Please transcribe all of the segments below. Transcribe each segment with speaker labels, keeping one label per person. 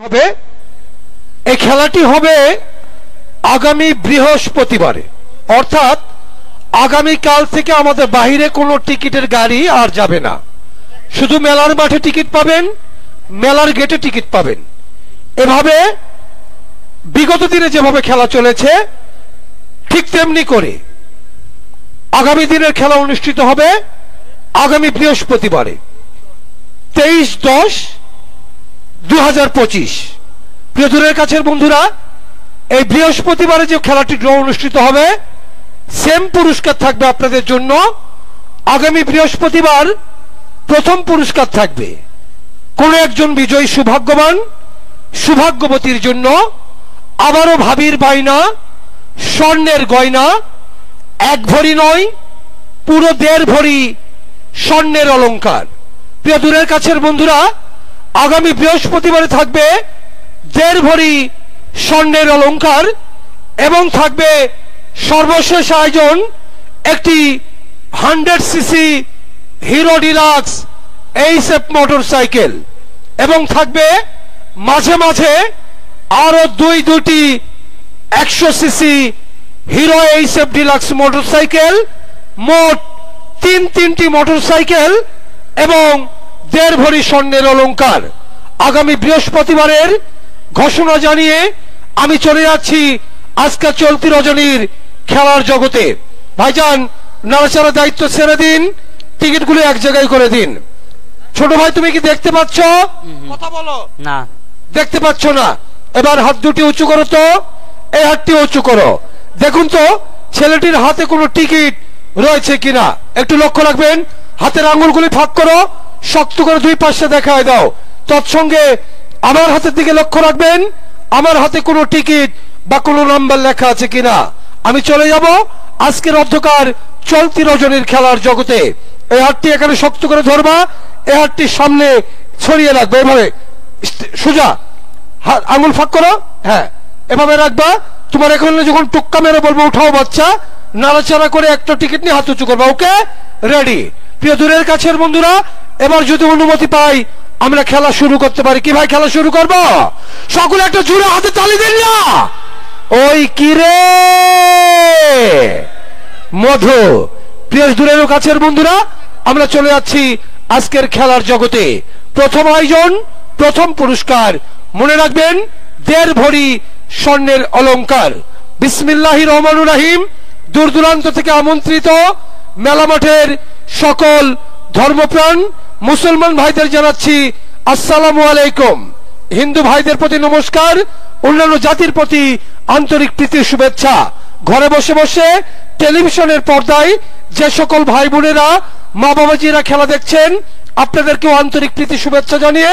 Speaker 1: হবে এই খেলাটি হবে আগামী বৃহস্পতিবারে, অর্থাৎ আগামী কাল থেকে আমাদের বাইরে কোনো টিকিটের গাড়ি আর যাবে না। শুধু মেলার মাঠে টিকিট পাবেন, মেলার গেটে টিকিট পাবেন। এভাবে বিগত দিনে যেভাবে খেলা চলেছে ঠিক তেমনি করে আগামী দিনের খেলা অনুষ্ঠিত হবে আগামী বৃহস্পতিবারে 23-10-2025। প্রিয় দূরের কাছের বন্ধুরা, এই বৃহস্পতিবারে যে খেলাটি ড্র অনুষ্ঠিত হবে সেম পুরস্কার থাকবে আপনাদের জন্য। আগামী বৃহস্পতিবার প্রথম পুরস্কার থাকবে কোন একজন বিজয়ী সৌভাগ্যবান সৌভাগ্যবতীর জন্য আবারও ভাবির বায়না স্বর্ণের গয়না, 1 ভরি নয় পুরো 1.5 ভরি স্বর্ণের অলংকার। প্রিয় দূরের কাছের বন্ধুরা, আগামী বৃহস্পতিবারে থাকবে 1.5 ভরি স্বর্ণের অলংকার এবং থাকবে সর্বশেষ আয়োজন একটি 100 CC hero deluxe HF motorcycle এবং থাকবে মাঝে মাঝে আরো দুটি 100 CC hero HF Deluxe motorcycle, মোট তিনটি মোটরসাইকেল এবং 1.5 ভরি স্বর্ণের অলংকার। আগামী বৃহস্পতিবারের ঘোষণা জানিয়ে আমি চলে যাচ্ছি আজকে চলতি রজনীর খেলার জগতে। ভাইজান নাড়াচাড়া দায়িত্ব ছেড়ে দিন, টিকিটগুলো এক জায়গায় করে দিন। ছোট ভাই তুমি কি দেখতে পাচ্ছ? কথা বলো।
Speaker 2: না
Speaker 1: দেখতে পাচ্ছ না? এবার হাত দুটি উঁচু করো তো, এই হাতটি উঁচু করো। দেখুন তো ছেলেটির হাতে কোনো টিকিট রয়েছে কিনা, একটু লক্ষ্য রাখবেন। হাতের আঙ্গুলগুলি ফাঁক করো, শক্ত করে দুই পাশে দেখায় দাও। তৎসঙ্গে আমার হাতের দিকে লক্ষ্য রাখবেন, আমার হাতে কোনো টিকিট বা কোনো নাম্বার লেখা আছে কিনা। আমি চলে যাব আজকের অন্ধকার চলতি রজনীর খেলার জগতে। এই হাতটি এখানে শক্ত করে ধরবা, এই হাতটি সামনে ছড়িয়ে রাখবে, এভাবে সোজা আঙ্গুল ফাঁক করো, হ্যাঁ এভাবে রাখবা। তোমার এখানে যখন টুক্কা মেরে বলবো উঠাও বাচ্চা, নাড়াচাড়া করে একটা টিকিট নিয়ে হাত উঁচু করবা। ওকে, রেডি? প্রিয় দূরের কাছের বন্ধুরা, এবার যদি অনুমতি পাই আমরা খেলা শুরু করতে পারি। কি ভাই খেলা শুরু করবো? সকলে একটা জোরে হাতে তালি দেন না। ওই কি রে মধু। প্রিয় দূরের কাছের বন্ধুরা, আমরা চলে যাচ্ছি আজকের খেলার জগতে। প্রথম আয়োজন, প্রথম পুরস্কার, মনে রাখবেন 1.5 ভরি স্বর্ণের অলংকার। বিসমিল্লাহির রহমানুর রহিম। দূর দূরান্ত থেকে আমন্ত্রিত মেলা মাঠের সকল ধর্মপ্রাণ মুসলমান ভাইদের জানাচ্ছি আসসালামু আলাইকুম। হিন্দু ভাইদের প্রতি নমস্কার, অন্যান্য জাতির প্রতি আন্তরিক প্রীতি শুভেচ্ছা। ঘরে বসে বসে টেলিভিশনের পর্দায় যে সকল ভাই বোনেরা মা বাবাজিরা খেলা দেখছেন আপনাদেরকেও আন্তরিক প্রীতি শুভেচ্ছা জানিয়ে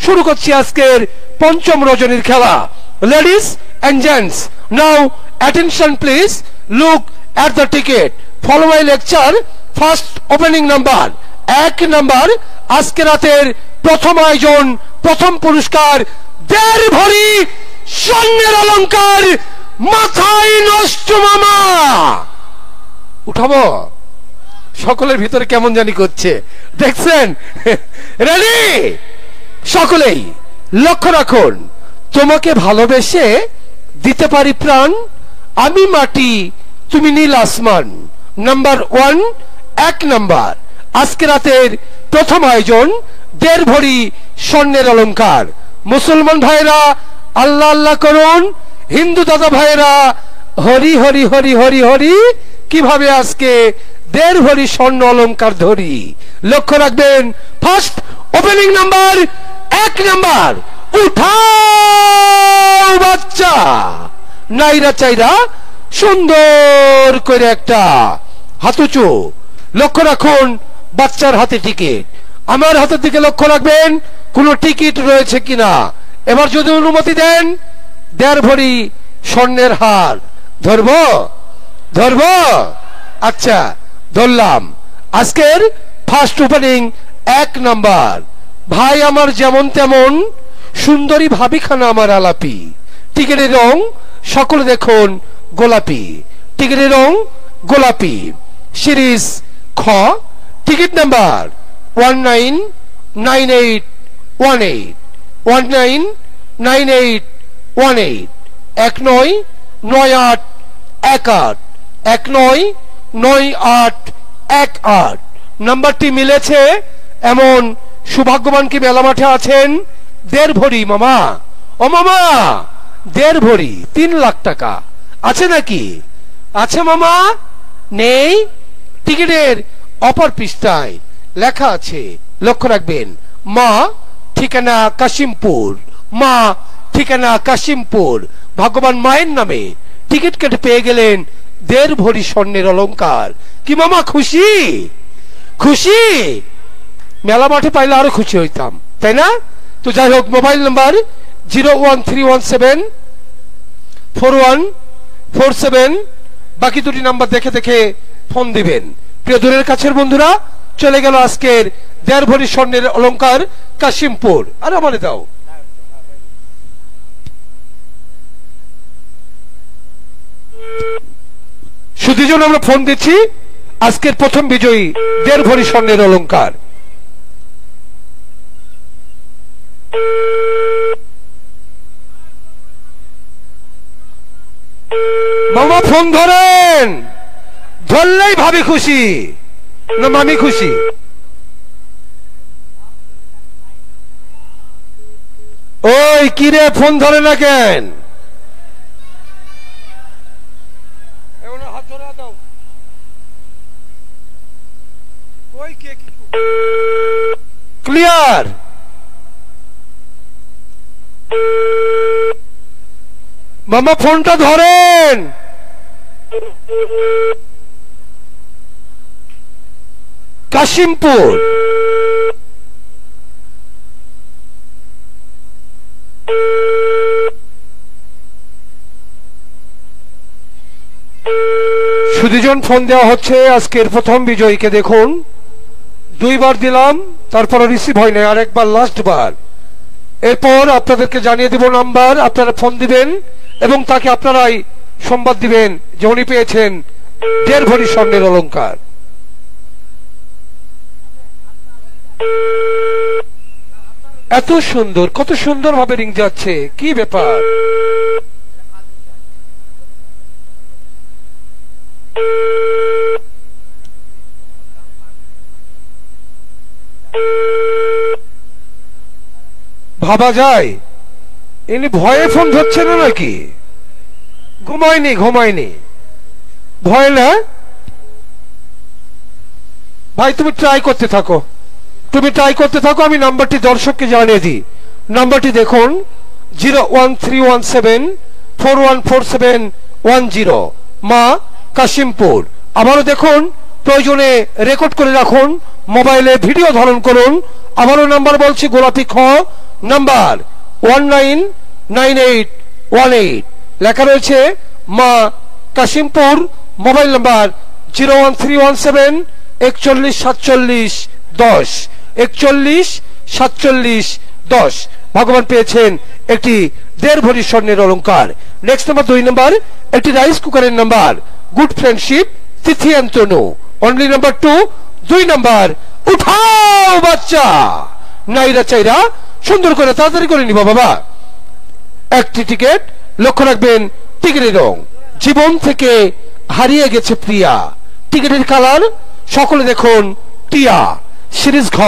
Speaker 1: শুরু করছি আজকের পঞ্চম রজনীর খেলা। Ladies and gents, now attention please, look at the ticket, follow my lecture. First opening number 1 number, আজকে রাতের প্রথম আয়োজন, প্রথম পুরস্কার 1.5 ভরি স্বর্ণের অলংকার। মাথায় নষ্ট মামা, উঠাবো। সকলের ভিতরে কেমন জানি করছে, দেখছেন? রেডি? সকলেই লক্ষ্য রাখুন। তোমাকে ভালোবেসে দিতে পারি প্রাণ, আমি মাটি তুমি নীল আসমান। নাম্বার 1, 1 নাম্বার, আজকে রাতের প্রথম আয়োজন 1.5 ভরি স্বর্ণের অলংকার। মুসলমান ভাইরা আল্লাহ আল্লাহ করুন, হিন্দু দাদা ভাইরা হরি হরি হরি হরি হরি। কিভাবে আজকে 1.5 ভরি স্বর্ণ অলংকার ধরি, লক্ষ্য রাখবেন। ফার্স্ট ওপেনিং নাম্বার 1 নাম্বার, উঠাও বাচ্চা। নাইরা চাইরা সুন্দর করে একটা হাত উঁচু, লক্ষ্য রাখুন বাচ্চার হাতে টিকিট। আমার হাতের দিকে লক্ষ্য রাখবেন কোন টিকিট রয়েছে কিনা। এবার যদি অনুমতি দেন 1.5 ভরি স্বর্ণের হার ধরবো, ধরবো? আচ্ছা ধরলাম। আজকের ফার্স্ট ওপেনিং 1 নাম্বার। ভাই আমার যেমন তেমন, সুন্দরী ভাবিখানা আমার আলাপি। টিকিটের রং সকলে দেখুন গোলাপি, টিকিটের রং গোলাপি। সিরিজ খ, টিকিট নাম্বার 199818, 9818 199818 199818 নাম্বারটি মিলেছে এমন সৌভাগ্যবান কি মেলা মাঠে আছেন? 1.5 ভরি মামা, ও মামা 1.5 ভরি 3 লাখ টাকা আছে নাকি? আছে মামা? নেই? টিকিটের অপর পৃষ্ঠায় লেখা আছে, লক্ষ্য রাখবেন, মা ঠিকানা কাশিমপুর, মা ঠিকানা কাশিমপুর। ভগবান মায়ের নামে টিকিট কেটে পেয়ে গেলেন 1.5 ভরি স্বর্ণের অলংকার। কি মামা খুশি? খুশি? মেলা মাঠে পাইলে আরো খুশি হইতাম, তাই না? তো যাই হোক, মোবাইল নাম্বার 013174147, বাকি দুটি নাম্বার দেখে দেখে ফোন দিবেন। প্রিয় দূরের কাছের বন্ধুরা, চলে গেল আজকের 1.5 ভরি স্বর্ণের অলংকার কাশিমপুর। আর আমারে দাও। শুধুই জন্য আমরা ফোন দিচ্ছি, আজকের প্রথম বিজয়ী 1.5 ভরি স্বর্ণের অলংকার। মামা ফোন ধরেন, ধরলেই ভাবি খুশি না মামি খুশি? ওই কিরে ফোন ধরে না কেন? ক্লিয়ার? মামা ফোনটা ধরেন। কাশিমপুর। সুধিজন ফোন দেওয়া হচ্ছে আজকের প্রথম বিজয়ীকে। দেখুন, 2 বার দিলাম, তারপর রিসিভ হয় না, আরেকবার লাস্ট বার। এরপর আপনাদেরকে জানিয়ে দেব নাম্বার, আপনারা ফোন দিবেন এবং তাকে আপনারাই সংবাদ দিবেন যে উনি পেয়েছেন 1.5 ভরি স্বর্ণের অলংকার। এত সুন্দর, কত সুন্দর ভাবে রিং যাচ্ছে, কি ব্যাপার? ভাবা যায় ইনি ভয়ে ফোন ধরছে না নাকি? ঘুমায়নি ভয় না? ভাই তুমি ট্রাই করতে থাকো, আমি নাম্বারটি দর্শককে জানিয়ে দিই। নাম্বারটি দেখুন, 01317414710, মা কাশিমপুর। আবারও দেখুন, প্রয়োজনে রেকর্ড করে রাখুন, মোবাইলে ভিডিও ধারণ করুন। আবারও নাম্বার বলছি, গোলাপি খ নাম্বার 199818, লেখা রয়েছে মা কাশিমপুর। Mobile number 01317414710, 414710। ভগবান পেয়েছেন একটি 1.5 ভরি স্বর্ণের অলংকার। নেক্সট নাম্বার 2 নাম্বার, একটি রাইস কুকারের নাম্বার, গুড ফ্রেন্ডশিপ তিথি এন্তনু। অনলি নাম্বার 2, 2 নাম্বার, উঠাও বাচ্চা। নাইরা চাইরা সুন্দর করে তাড়াতাড়ি করে নিবা বাবা। একটি টিকিট, লক্ষ্য রাখবেন টিকিটের রং জীবন থেকে হারিয়ে গেছে প্রিয়া। টিকিটের কালার সকলে দেখুন টিয়া। সিরিজ ঘ,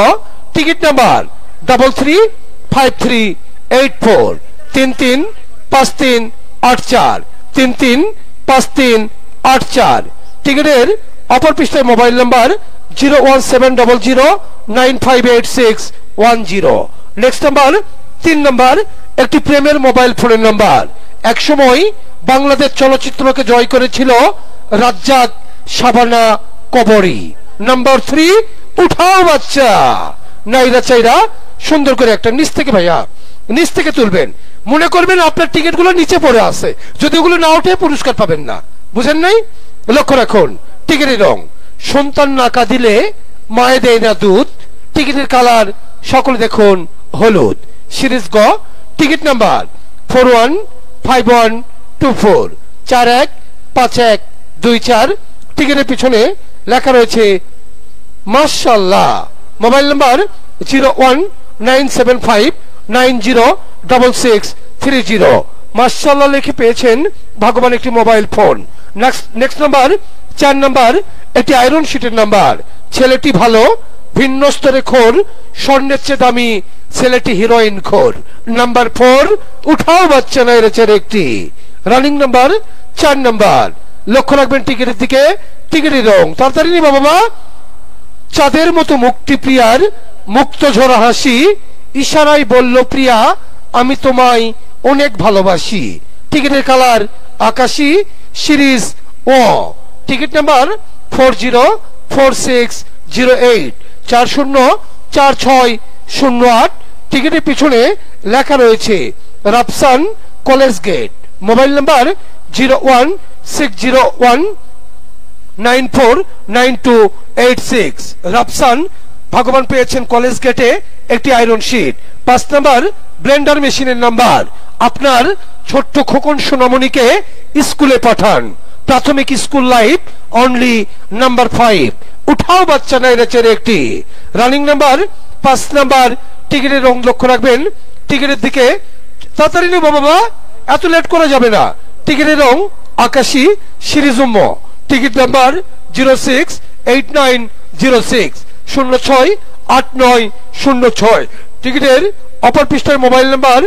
Speaker 1: টিকিট নাম্বার 335384, 335384, 335384। টিকিটের অপর পৃষ্ঠায় mobile number 01700958610। Next number 3 number, একটি প্রেমের মোবাইল ফোনের নাম্বার। একসময় বাংলাদেশ চলচ্চিত্রকে জয় করেছিল রাজ্জাক, শাবানা, কবরী। নাম্বার 3, উঠাও বাচ্চা। নাইরা চাইরা সুন্দর করে একটা নিচ থেকে, ভাইয়া নিচ থেকে তুলবেন, মনে করবেন আপনার টিকিটগুলো নিচে পড়ে আছে, যদি ওগুলো না উঠে পুরস্কার পাবেন না, বুঝেন নাই? লক্ষ্য রাখুন টিকিটের রং, সন্তান না কাঁদিলে মায়ে দেয় না দুধ। টিকিটের কালার সকলে দেখুন হলুদ। সিরিজ গ, টিকিট নাম্বার 415124, 415124। টিকিটের পিছনে লেখা রয়েছে মাশাআল্লাহ। Mobile number 019759066 30। মাশাআল্লাহ লিখে পেয়েছেন ভাগ্যবান একটি mobile phone. Next number 4 number একটি আয়রন শিটের নাম্বার। ছেলেটি ভালো, ভিন্ন স্তরে খোর, স্বর্ণের চেয়ে দামি, ছেলেটি হিরোইন খোর। নাম্বার 4, উঠাও বাচ্চা নাই রেচের একটি। Running number 4 number. লক্ষ্য রাখবেন টিকিটের দিকে, টিকিটের রং তাড়াতাড়ি নিবা বাবা। চাঁদের মতো মুক্তি প্রিয়ার মুক্ত ঝরা হাসি, ইশারায় বলল প্রিয়া আমি তোমায় অনেক ভালোবাসি। টিকিটের কালার আকাশী, সিরিজ ও। Ticket number 404608 404608। টিকিটের পিছনে লেখা রয়েছে Rafsan college gate. Mobile number 01601949286। Rafsan ভগবান পেয়েছেন কলেজ গেটে একটি আয়রন শিট। 5 নাম্বার ব্লেন্ডার মেশিনের নাম্বার। আপনার ছোট্ট খোকন সোনামণিকে স্কুলে পাঠান। প্রাথমিক স্কুল লাইফ অনলি নাম্বার 5। উঠাও বাচ্চা নাই রেচের একটি। Running number 5 number. টিকিটের রং লক্ষ্য রাখবেন, টিকিটের দিকে তাড়াতাড়ি নেব বাবা, এত লেট করা যাবে না। টিকিটের রং আকাশী, সিরিজ উম্ম। Ticket number 068906 068906। টিকিটের অপর পৃষ্ঠার mobile number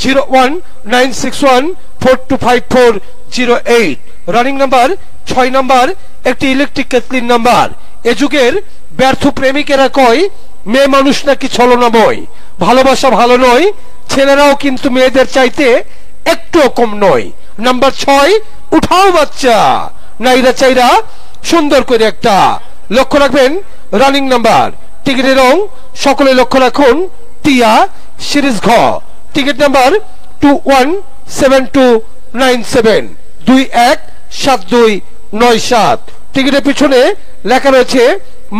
Speaker 1: 01961425408। Running number 6 number একটি ইলেকট্রিক কেটলির নাম্বার। এ যুগের ব্যর্থ প্রেমিকেরা কয় মেয়ে মানুষ নাকি ছলনাময়, ভালোবাসা ভালো নয়, ছেলেরাও কিন্তু মেয়েদের চাইতে একটু কম নয়। নাম্বার 6, উঠাও বাচ্চা নাইরা চাইরা সুন্দর করে একটা। লক্ষ্য রাখবেন রানিং নাম্বার। টিকিটের রং সকলে লক্ষ্য রাখুন টিয়া, সিরিজ ঘ। Ticket number 217297 217297। টিকিটের পিছনে লেখা রয়েছে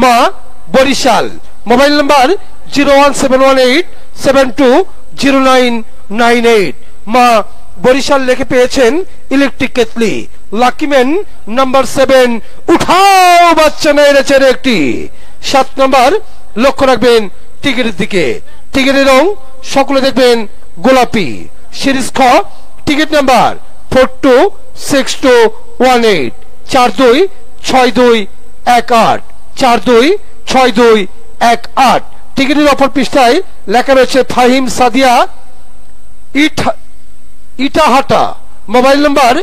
Speaker 1: মা বরিশাল। Mobile number 01718720998। মা বরিশাল লিখে পেয়েছেন ইলেকট্রিক কেটলি। লাকিম্যান নাম্বার 7, উঠাও বাচ্চা নাই রেচের একটি। 7 নাম্বার লক্ষ্য রাখবেন টিকিটের দিকে, টিকিটের রং সকলে দেখবেন গোলাপি, সিরিজ খ। Ticket number 426218 426218 426218। টিকিটের অপর পৃষ্ঠায় লেখা রয়েছে ফাহিম সাদিয়া ইটাহাটা। Mobile number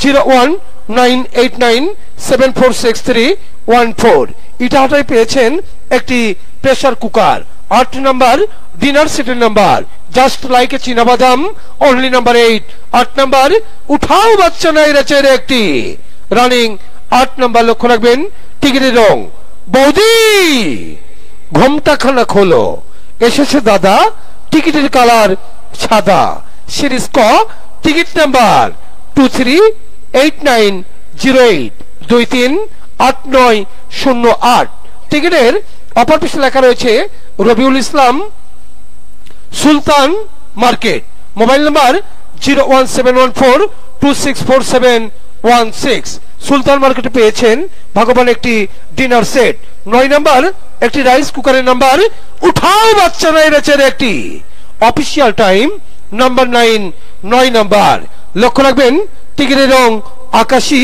Speaker 1: 01989746314। ইটাহাটায় পেয়েছেন একটি প্রেসার কুকার। 8 নাম্বার ডিনার সেটের নাম্বার। জাস্ট লাইক এ চীনাবাদাম অনলি নাম্বার 8। 8 নাম্বার উঠাও বাচ্চা নাই রেচের একটি। Running 8 number. লক্ষ্য রাখবেন টিকিটের রং বৌদি ঘোমটা খানা খোলো, এসেছে দাদা টিকিটের কালার সাদা। সিরিজ ক। Ticket number 238908 238908। টিকিটের অপর পৃষ্ঠে লেখা রয়েছে Rabiul Islam Sultan market. Mobile number 01714264716। Sultan মার্কেটে পেয়েছেন ভগবান একটি ডিনার সেট। 9 নাম্বার একটি রাইস কুকারের নাম্বার। উঠাও বাচ্চা নাই রেচের একটি। Official time number 9 9 number. লক্ষ্য রাখবেন টিকিটের রং আকাশী,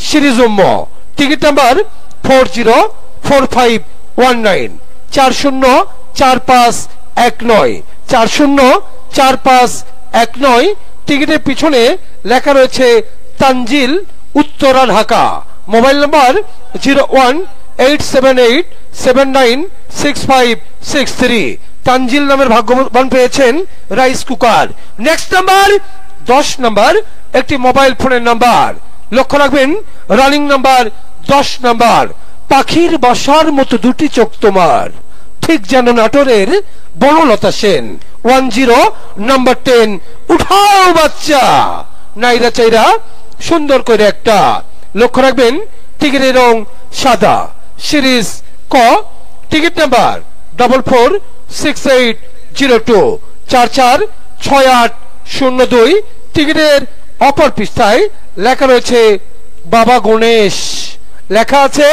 Speaker 1: সিরিজ উম্ম। Ticket number 404519 404519 404519। টিকিটের পিছনে লেখা রয়েছে তানজিল উত্তরা ঢাকা। Mobile number 01878796563। তানজিল নামের ভাগ্যবান পেয়েছেন rice cooker. Next number 10 number একটি মোবাইল ফোনের নাম্বার। লক্ষ্য রাখবেন রানিং নাম্বার 10 নাম্বার। পাখির বাসার মতো দুটি চোখ তোমার, ঠিক যেন নাটোরের বনলতা সেন। 10 নাম্বার 10। উঠাও বাচ্চা নাইরা চাইরা সুন্দর করে একটা। লক্ষ্য রাখবেন টিকিটের রং সাদা, সিরিজ ক। Ticket number 446802 446802। টিকিটের অপর পৃষ্ঠায় লেখা রয়েছে বাবা গণেশ, লেখা আছে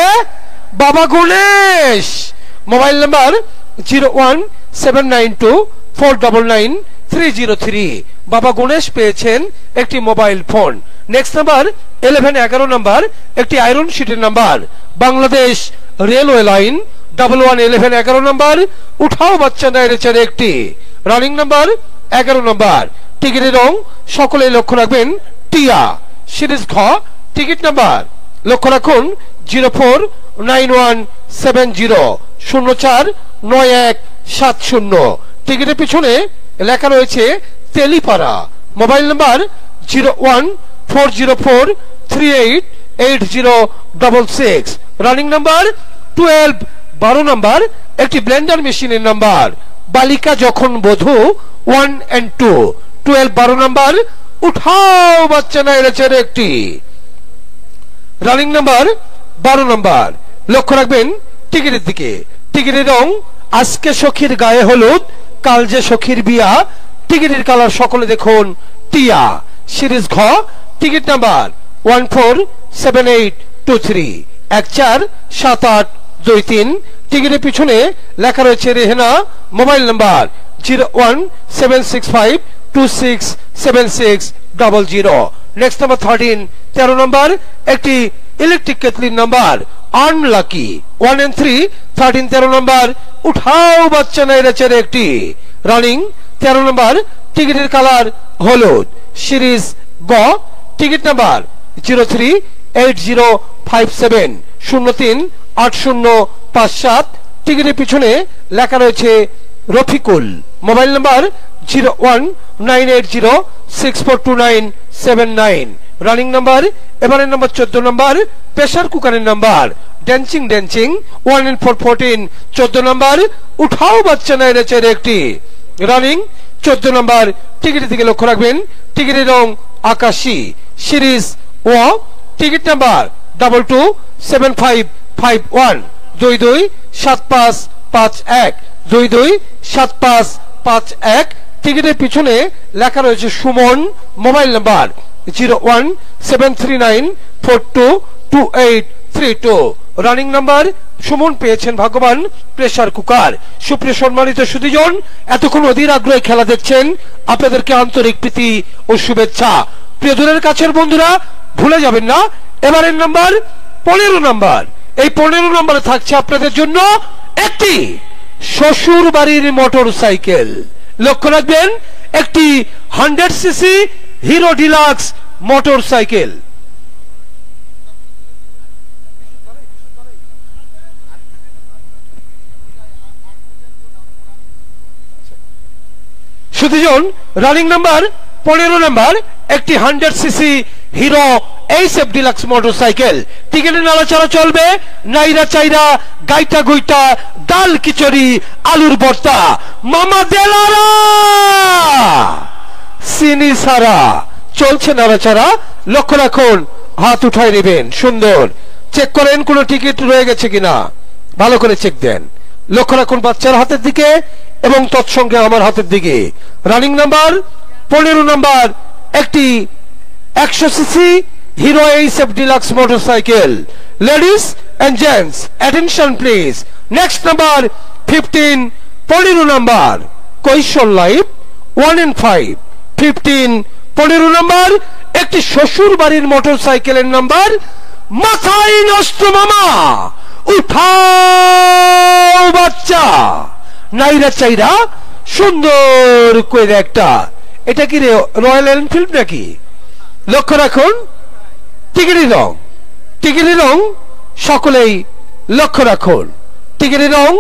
Speaker 1: বাবা গণেশ। Mobile number 01792499333 303। বাবা গণেশ পেয়েছেন একটি mobile phone. Next number 11 number একটি আয়রন শিটের number. Bangladesh railway line 1111 number উঠাও বাচ্চা নাইরেচার একটি। Running number 11 number. টিকিটের রং সকলে লক্ষ্য রাখবেন টিয়া। সিরিজ ঘ টিকিট নাম্বার লক্ষ্য রাখুন 049170 049170। টিকিটের পিছনে লেখা রয়েছে Telipara. Mobile number 01404388066। Running number 12 number একটি ব্লেন্ডার মেশিনের নাম্বার। বালিকা যখন বধূ 1 and 2। 12 নাম্বার উঠাও বাচ্চা নাইরেচার একটি। Running number 12 number. লক্ষ্য রাখবেন টিকিটের দিকে। টিকিটের রং আজকে সখীর গায়ে হলুদ, কাল যে সখীর বিয়া। টিকিটের কালার সকলে দেখুন টিয়া। সিরিজ ঘ টিকিট নাম্বার 147823 147823। টিকিটের পিছনে লেখা রয়েছে Rehena. Mobile number 01765267600। Next number 13 number একটি ইলেকট্রিক কেটলির নাম্বার। আনলাকি 1 and 3 13 নাম্বার উঠাও বাচ্চা নাইরেচার একটি। Running 13 number. টিকিটের কালার হলুদ। সিরিজ গ টিকিট নাম্বার 038057 038057। টিকিটের পিছনে লেখা রয়েছে Rafiqul. Mobile number 01980642979। Running number এবারের নাম্বার 14 নাম্বার প্রেসার কুকারের নাম্বার। ড্যান্সিং 1 and 414 14 নাম্বার উঠাও বাচ্চা নাইরেচার একটি। Running 14 number. টিকিটের দিকে লক্ষ্য রাখবেন টিকিটের রং আকাশী। সিরিজ ও টিকিট নাম্বার 227551 227551 227551। টিকিটের পিছনে লেখা রয়েছে Suman. Mobile number 01739422832। Running number Suman পেয়েছেন ভাগ্যবান প্রেসার কুকার। সুপ্রিয় সম্মানিত সুধীজন, এতক্ষণ অধীর আগ্রহে খেলা দেখছেন, আপনাদেরকে আন্তরিক প্রীতি ও শুভেচ্ছা। প্রিয় দূরের কাছের বন্ধুরা ভুলে যাবেন না এবারের নাম্বার 15 নাম্বার। এই 15 নাম্বারে থাকছে আপনাদের জন্য একটি শ্বশুর বাড়ির মোটর সাইকেল। লক্ষ্য রাখবেন একটি 100cc Hero deluxe motorcycle. সুধীজন রানিং নাম্বার 15 নাম্বার একটি 100cc Hero HF deluxe motorcycle. টিকিটের নাড়াচাড়া চলবে নাইরা চাইরা গাইটা গুইটা ডাল খিচুড়ি আলুর ভর্তা মামা দেলারা চিনি সারা চলছে নাড়াচাড়া। লক্ষ্য রাখুন হাত উঠাই নেবেন। সুন্দর চেক করেন কোন টিকিট রয়ে গেছে কিনা, ভালো করে চেক দেন। লক্ষ্য রাখুন বাচ্চার হাতের দিকে এবং তৎসঙ্গে আমার হাতের দিকে। রানিং নাম্বার 15 নাম্বার একটি 100cc Hero HF deluxe motorcycle. Ladies and gents attention please. Next number 15 number কৈশল লাইফ 1 and 5 15 নাম্বার একটি শ্বশুর বাড়ির মোটর সাইকেলের নাম্বার। মাথায় নষ্ট মামা উঠাও বাচ্চা নাইরা চাইরা সুন্দর করে একটা। এটা কি রয়্যাল এনফিল্ড নাকি? লক্ষ্য রাখুন টিকিটের রং সকলেই লক্ষ্য রাখুন। টিকিটের রং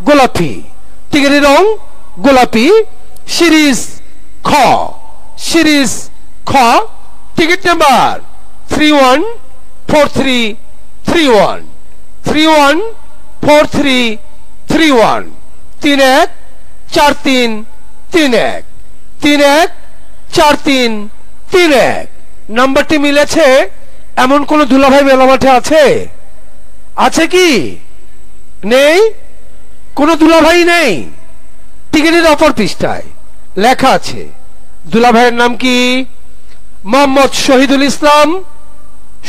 Speaker 1: গোলাপি। টিকিটের রং গোলাপি। সিরিজ খ টিকিট নাম্বার 314331 314331 314331 314331। নাম্বারটি মিলেছে এমন কোন দুলাভাই মেলা মাঠে আছে কি? নেই, কোন দুলাভাই নেই। টিকিটের অপর পৃষ্ঠায় লেখা আছে দুলাভাইয়ের নাম কি? মোহাম্মদ শহীদুল ইসলাম,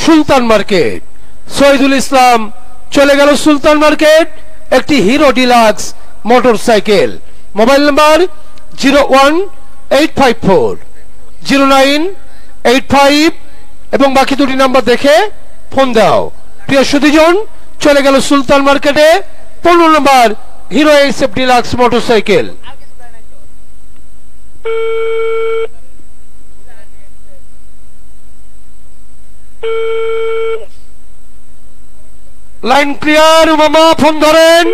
Speaker 1: সুলতান মার্কেট। শহীদুল ইসলাম চলে গেল সুলতান মার্কেট একটি hero deluxe motor cycle. Mobile number 0985 এবং বাকি দুটি নাম্বার দেখে ফোন দাও। প্রিয় সুধীজন, চলে গেল সুলতান মার্কেটে 15 নম্বর Hero HF Deluxe motorcycle. Line clear, মামা ফোন ধরেন।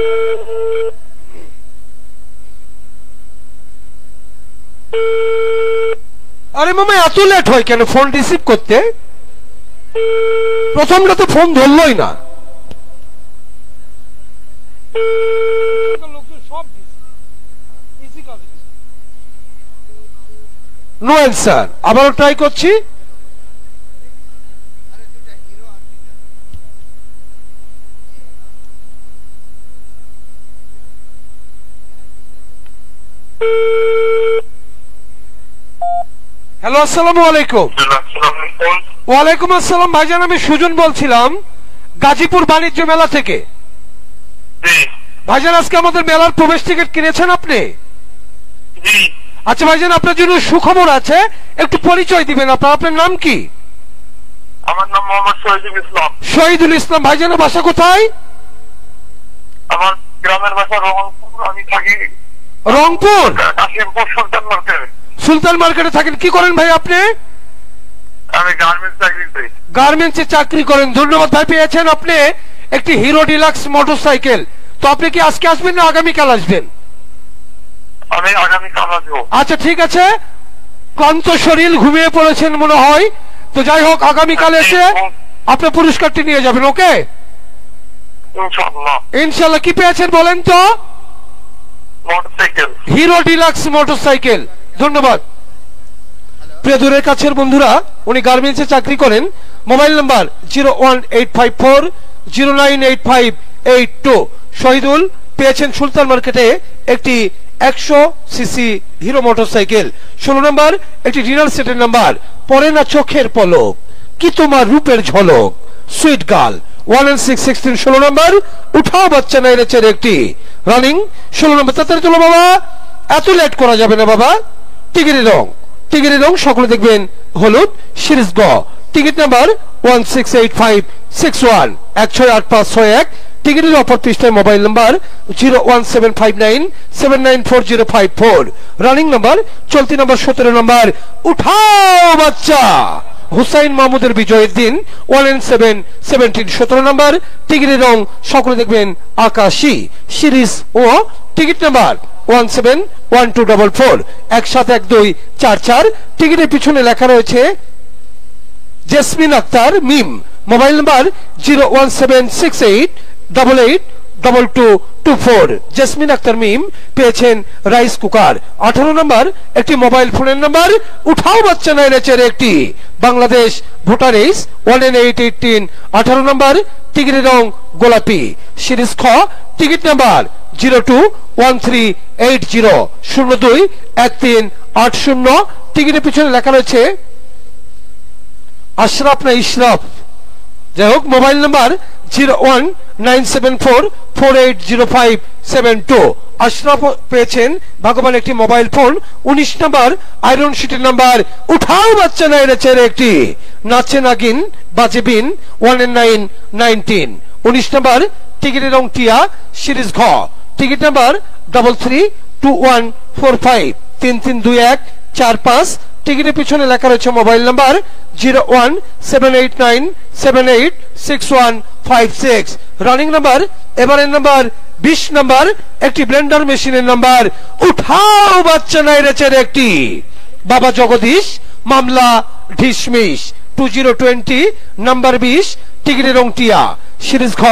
Speaker 1: আরে মামা এত লেট হয় কেন ফোন রিসিভ করতে? প্রথমটা তো ফোন ধরলই না। নো অ্যান্সার, আবারও ট্রাই করছি। হ্যালো, আসসালামু আলাইকুম। ওয়ালাইকুম আসসালাম ভাইজান, আমি সুজন বলছিলাম গাজীপুর বাণিজ্য মেলা থেকে। ভাইজান, আজকে আমাদের মেলার প্রবেশ টিকিট কিনেছেন আপনি? আচ্ছা ভাইজান, আপনার জন্য সুখবর আছে, একটু পরিচয় দিবেন। আপনার নাম কি?
Speaker 2: আমার নাম মোহাম্মদ শহীদুল ইসলাম।
Speaker 1: শহীদুল ইসলাম। ভাইজানের বাসা কোথায়?
Speaker 2: আমার গ্রামের বাসা রংপুর, আমি থাকি
Speaker 1: রংপুর
Speaker 2: কাশিমপুর সুলতান মার্কেট।
Speaker 1: সুলতান মার্কেটে থাকেন। কি করেন ভাই আপনি?
Speaker 2: আমি গার্মেন্টস চাকরি করি।
Speaker 1: গার্মেন্টসে চাকরি করেন। ধন্যবাদ ভাই, পেয়েছেন আপনি একটি হিরো ডিলাক্স মোটরসাইকেল। তো আপনি কি আজকে আসবেন না আগামীকাল আসবেন?
Speaker 2: আমি আগামীকাল আসবো।
Speaker 1: আচ্ছা ঠিক আছে, ক্লান্ত শরীর, ঘুমিয়ে পড়েছেন মনে হয়। তো যাই হোক, আগামীকাল এসে আপনার পুরস্কারটি নিয়ে যাবেন। ওকে,
Speaker 2: ইনশাআল্লাহ।
Speaker 1: ইনশাআল্লাহ। কি পেয়েছেন বলেন তো?
Speaker 2: Motorcycle,
Speaker 1: hero deluxe motorcycle. ধন্যবাদ। প্রিয় দূরের কাছের বন্ধুরা, উনি গার্মেন্টসে চাকরি করেন। Mobile number 01854098582। শহীদুল পেয়েছেন সুলতান মার্কেটে একটি 100 সিসি হিরো মোটরসাইকেল। 16 নম্বর একটি ডিনার সেটের নাম্বার। পরে না চোখের পলক, কি তোমার রূপের ঝলক, সুইট গার্ল 11616। 16 নম্বর উঠাও বাচ্চা নাইরেচের একটি রানিং। 16 নম্বর। তাড়াতাড়ি চলো বাবা, এত লেট করা যাবে না বাবা। টিকিটের রং, টিকিটের রং সকলে দেখবেন হলুদ, সিরিজ গ। Ticket number 168561 1685561। টিকিটের অপর পৃষ্ঠায় মোবাইল নাম্বার 01759794054। রানিং নাম্বার, চলতি নাম্বার 17 নম্বর। উঠাও বাচ্চা হুসাইন মাহমুদের বিজয়ের দিন 1N717। 17 নম্বর। টিকিটের রং সকলে দেখবেন আকাশী, সিরিজ ও। Ticket number 171244 171244। টিকিটের পিছনে লেখা রয়েছে জেসমিন আক্তার মিম। Mobile number 01768882224। জেসমিন আক্তার মিম পেয়েছেন রাইস কুকার। 18 নম্বর একটি মোবাইল ফোনের নাম্বার। উঠাও বাচ্চা নাইরেচের একটি বাংলাদেশ ভোটার এইস 1N818। 18 নম্বর। টিকিটের রং গোলাপি, সিরিজ খ। Ticket number 021380 021380। টিকিটের পিছনে লেখা রয়েছে আশরাফ না ইশরাফ, যাই হোক। Mobile number 01974480572। আশরাফ পেয়েছেন ভাগ্যবান একটি মোবাইল ফোন। 19 নম্বর আয়রন শিটের নাম্বার। উঠাও বাচ্চা নাইরেচের একটি নাচে নাগিন বাজে বিন 1N919। 19 নম্বর। টিকিটের রং টিয়া, সিরিজ ঘ। Ticket number 332145 332145। টিকিটের পিছনে লেখা রয়েছে মোবাইল নাম্বার 01789786156। রানিং নাম্বার, এবারের নাম্বার 20 নাম্বার একটি ব্লেন্ডার মেশিনের নাম্বার। উঠাও বাচ্চা নাইরেচের একটি বাবা জগদীশ মামলা ঢিসমিস 2020 নাম্বার 20। টিকিটের রং টিয়া, সিরিজ ঘ।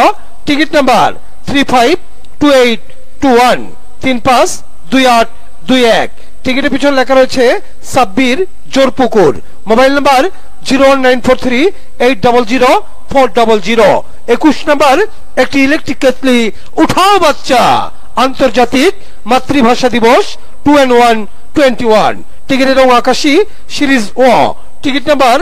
Speaker 1: Ticket number 352821 352821। টিকিটের পিছনে লেখা রয়েছে Sabbir Jorpukur. Mobile number 01943800400। 21 number একটি ইলেকট্রিক কেটলি। উঠাও বাচ্চা আন্তর্জাতিক মাতৃভাষা দিবস 2N121। টিকিটের রং আকাশী, সিরিজ ও। Ticket number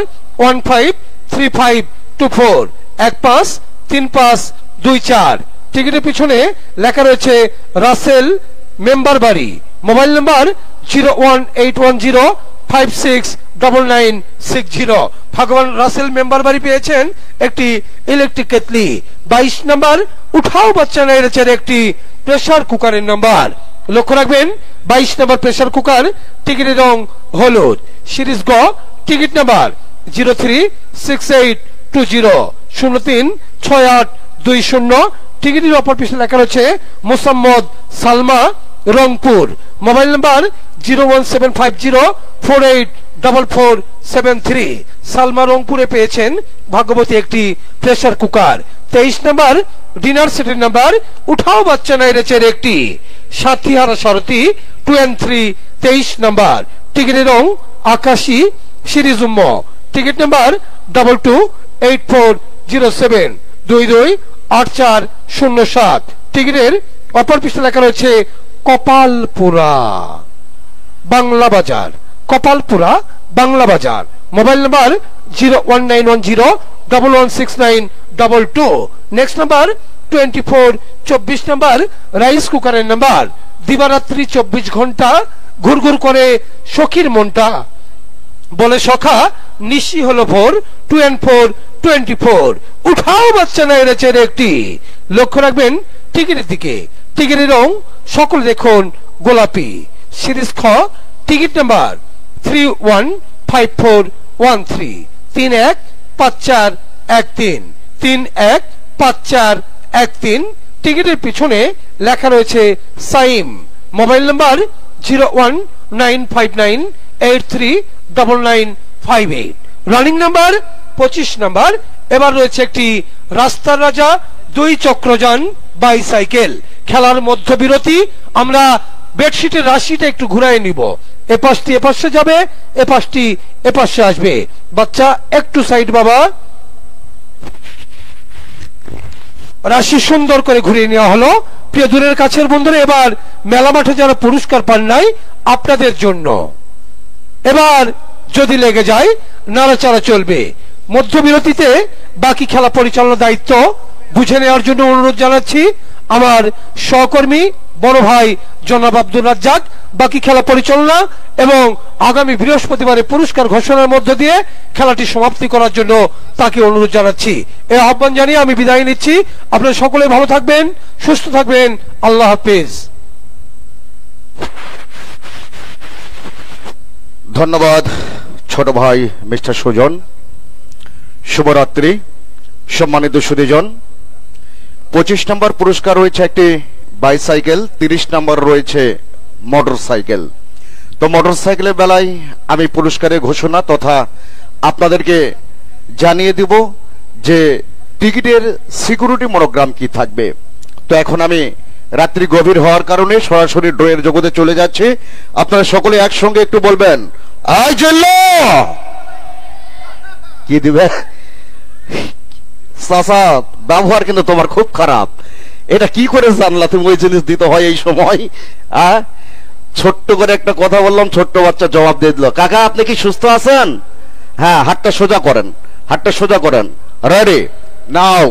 Speaker 1: 153524 153524। টিকিটের পিছনে লেখা রয়েছে রাসেল মেম্বার বাড়ি। Mobile number 01810569960। ভগবান রাসেল মেম্বার বাড়ি পেয়েছেন একটি ইলেকট্রিক কেতলি। 22 নাম্বার উঠাও বাচ্চা নেড়েছেন একটি প্রেসার কুকারের নাম্বার। লক্ষ্য রাখবেন 22 নাম্বার প্রেসার কুকার, টিকিটের রং হলুদ। সিরিজ গ, টিকিট নাম্বার 036820 টিকিটের অপর পিছনে লেখা রয়েছে মোসাম্মদ সালমা, রংপুর। Mobile number 01750484473। সালমা রংপুরে পেয়েছেন ভাগ্যবতী একটি প্রেসার কুকার। 23 নাম্বার ডিনার সেটের নাম্বার উঠাও বাচ্চা নাইরেচের একটি সাথীহারা সারথী 2 and 3। 23 নাম্বার, টিকিটের রং আকাশী, সিরিজ উম্ম। Ticket number 228407 228407। টিকিটের অপর পৃষ্ঠে লেখা রয়েছে কপালপুরা বাংলা বাজার, কপালপুরা বাংলা বাজার। Mobile number 01910116922। Next number 24। 24 number rice কুকারের নাম্বার। দিবারাত্রি 24 ঘন্টা ঘুরঘুর করে সখীর মনটা, বলে সখা নিশি হলো ভোর। 2 and 4 24। উঠাও বাচ্চা নাইরেচের একটি। লক্ষ্য রাখবেন টিকিটের দিকে, টিকিটের রং সকল দেখুন গোলাপি। সিরিজ খ, টিকিট নাম্বার 315413 315413 315413। টিকিটের পিছনে লেখা রয়েছে Saim. Mobile number 01959839958। Running number 25 number. এবার রয়েছে একটি রাস্তার রাজা 2 চক্রযান বাইসাইকেল। খেলার মধ্যবিরতি, আমরা বেডশিটের রাশিটা একটু ঘুরাই নিব। এপাশটি এপাশে যাবে, এপাশটি এপাশে আসবে। বাচ্চা একটু সাইড বাবা। রাশি সুন্দর করে ঘুরিয়ে নেওয়া হলো। প্রিয় দূরের কাছের বন্ধুরা, এবার মেলা মাঠে যারা পুরস্কার পান নাই আপনাদের জন্য এবার যদি লেগে যায় নাড়াচাড়া চলবে। মধ্যবিরতিতে বাকি খেলা পরিচালনার দায়িত্ব বুঝে নেওয়ার জন্য অনুরোধ জানাচ্ছি আমার সহকর্মী বড় ভাই জনাব আব্দুর রাজ্জাক। বাকি খেলা পরিচালনা এবং আগামী বৃহস্পতিবারে পুরস্কার ঘোষণার মধ্য দিয়ে খেলাটি সমাপ্তি করার জন্য তাকে অনুরোধ জানাচ্ছি। এই আহ্বান জানিয়ে আমি বিদায় নিচ্ছি। আপনারা সকলে ভালো থাকবেন, সুস্থ থাকবেন। আল্লাহ হাফেজ।
Speaker 3: ধন্যবাদ ছোট ভাই মিস্টার সুজন। শুভরাত্রি সম্মানিত সুধীজন। 25 নম্বর পুরস্কার রয়েছে একটি বাইসাইকেল, 30 নম্বর রয়েছে মোটর সাইকেল। তো মোটর সাইকেলের বেলায় আমি পুরস্কারের ঘোষণা তথা আপনাদেরকে জানিয়ে দিব যে টিকিটের সিকিউরিটি মনোগ্রাম কি থাকবে। তো এখন আমি রাত্রি গভীর হওয়ার কারণে সরাসরি ড্রয়ের জগতে চলে যাচ্ছি। আপনারা সকলে একসঙ্গে একটু বলবেন আই জেল্লো কি দিবে। চাচা ব্যবহার কিন্তু তোমার খুব খারাপ। এটা কি করে জানলা তুমি ওই জিনিস দিতে হয় এই সময়? ছোট্ট করে একটা কথা বললাম, ছোট্ট বাচ্চা জবাব দিয়ে দিল, কাকা আপনি কি সুস্থ আছেন? হ্যাঁ, হাতটা সোজা করেন, হাতটা সোজা করেন। রেডি নাও।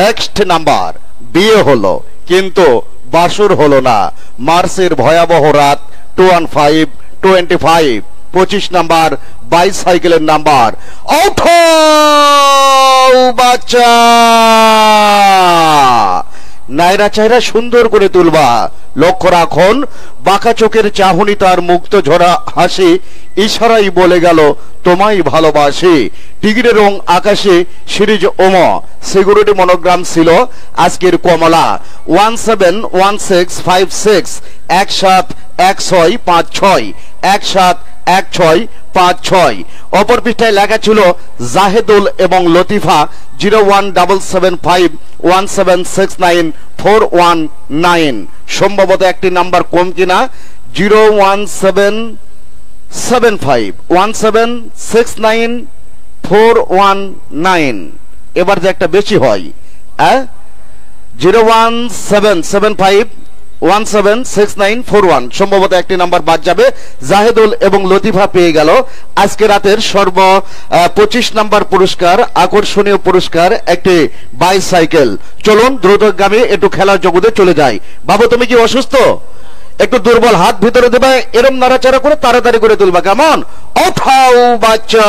Speaker 3: Next number. বিয়ে হলো কিন্তু বাসর হলো না, মার্চের ভয়াবহ রাত 21525। 25 নাম্বার বাইসাইকেলের নাম্বার। ওঠো বাচ্চা, নাইরা চাইরা সুন্দর করে তুলবা। লক্ষ্য রাখুন বাঁকা চোখের চাহনি তার মুক্ত ঝরা হাসি ইশারাই বলে গেল তোমায় ভালোবাসি। টিকিটের রং আকাশে, সিরিজ ওম। সিকিউরিটি মনোগ্রাম ছিল আজকের কমলা 171656 171656 171656। অপর পৃষ্ঠায় লেখা ছিল জাহেদুল এবং লতিফা 01757176941 সম্ভবত একটি নাম্বার কম কিনা 01775176941 এবার যে একটা বেশি হয় 01775176941 সম্ভবত একটি নাম্বার বাদ যাবে। জাহেদুল এবং লতিফা পেয়ে গেল আজকে রাতের 25 নাম্বার পুরস্কার, আকর্ষণীয় পুরস্কার একটি বাইসাইকেল। চলুন দ্রুতগামী একটু খেলার জগতে চলে যাই। বাবু তুমি কি অসুস্থ? একটু দুর্বল হাত ভিতরে দেবে, এরম নাড়াচাড়া করে তাড়াতাড়ি করে তুলবা, কেমন? ওঠাও বাচ্চা।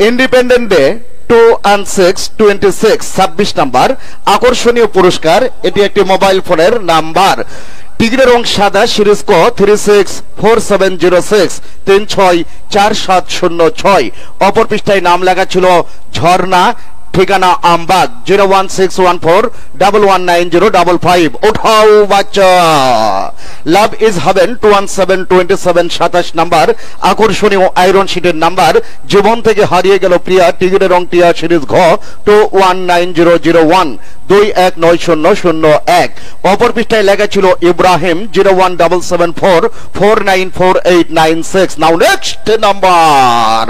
Speaker 3: ইন্ডিপেন্ডেন্ট ডে 2/6/26 নাম্বার আকর্ষণীয় পুরস্কার। এটি একটি মোবাইল ফোনের নাম্বার। টিকিটের রং সাদা, সিরিজ ক 364706 364706। অপর পৃষ্ঠায় নাম লেখা ছিল ঝর্ণা, ঠিকানা আমবাগ 01614119055। ওঠাও বাচ্চা। লাভ ইজ হাভেন 21727 নাম্বার আকর্ষণীয় আয়রন শিটের নাম্বার। জীবন থেকে হারিয়ে গেল প্রিয়া, টিকিটের রং টিয়া, সিরিজ ঘ 219001 219001। অপর পৃষ্ঠায় লেখা ছিল ইব্রাহিম 01774494896। নাও নেক্সট নাম্বার।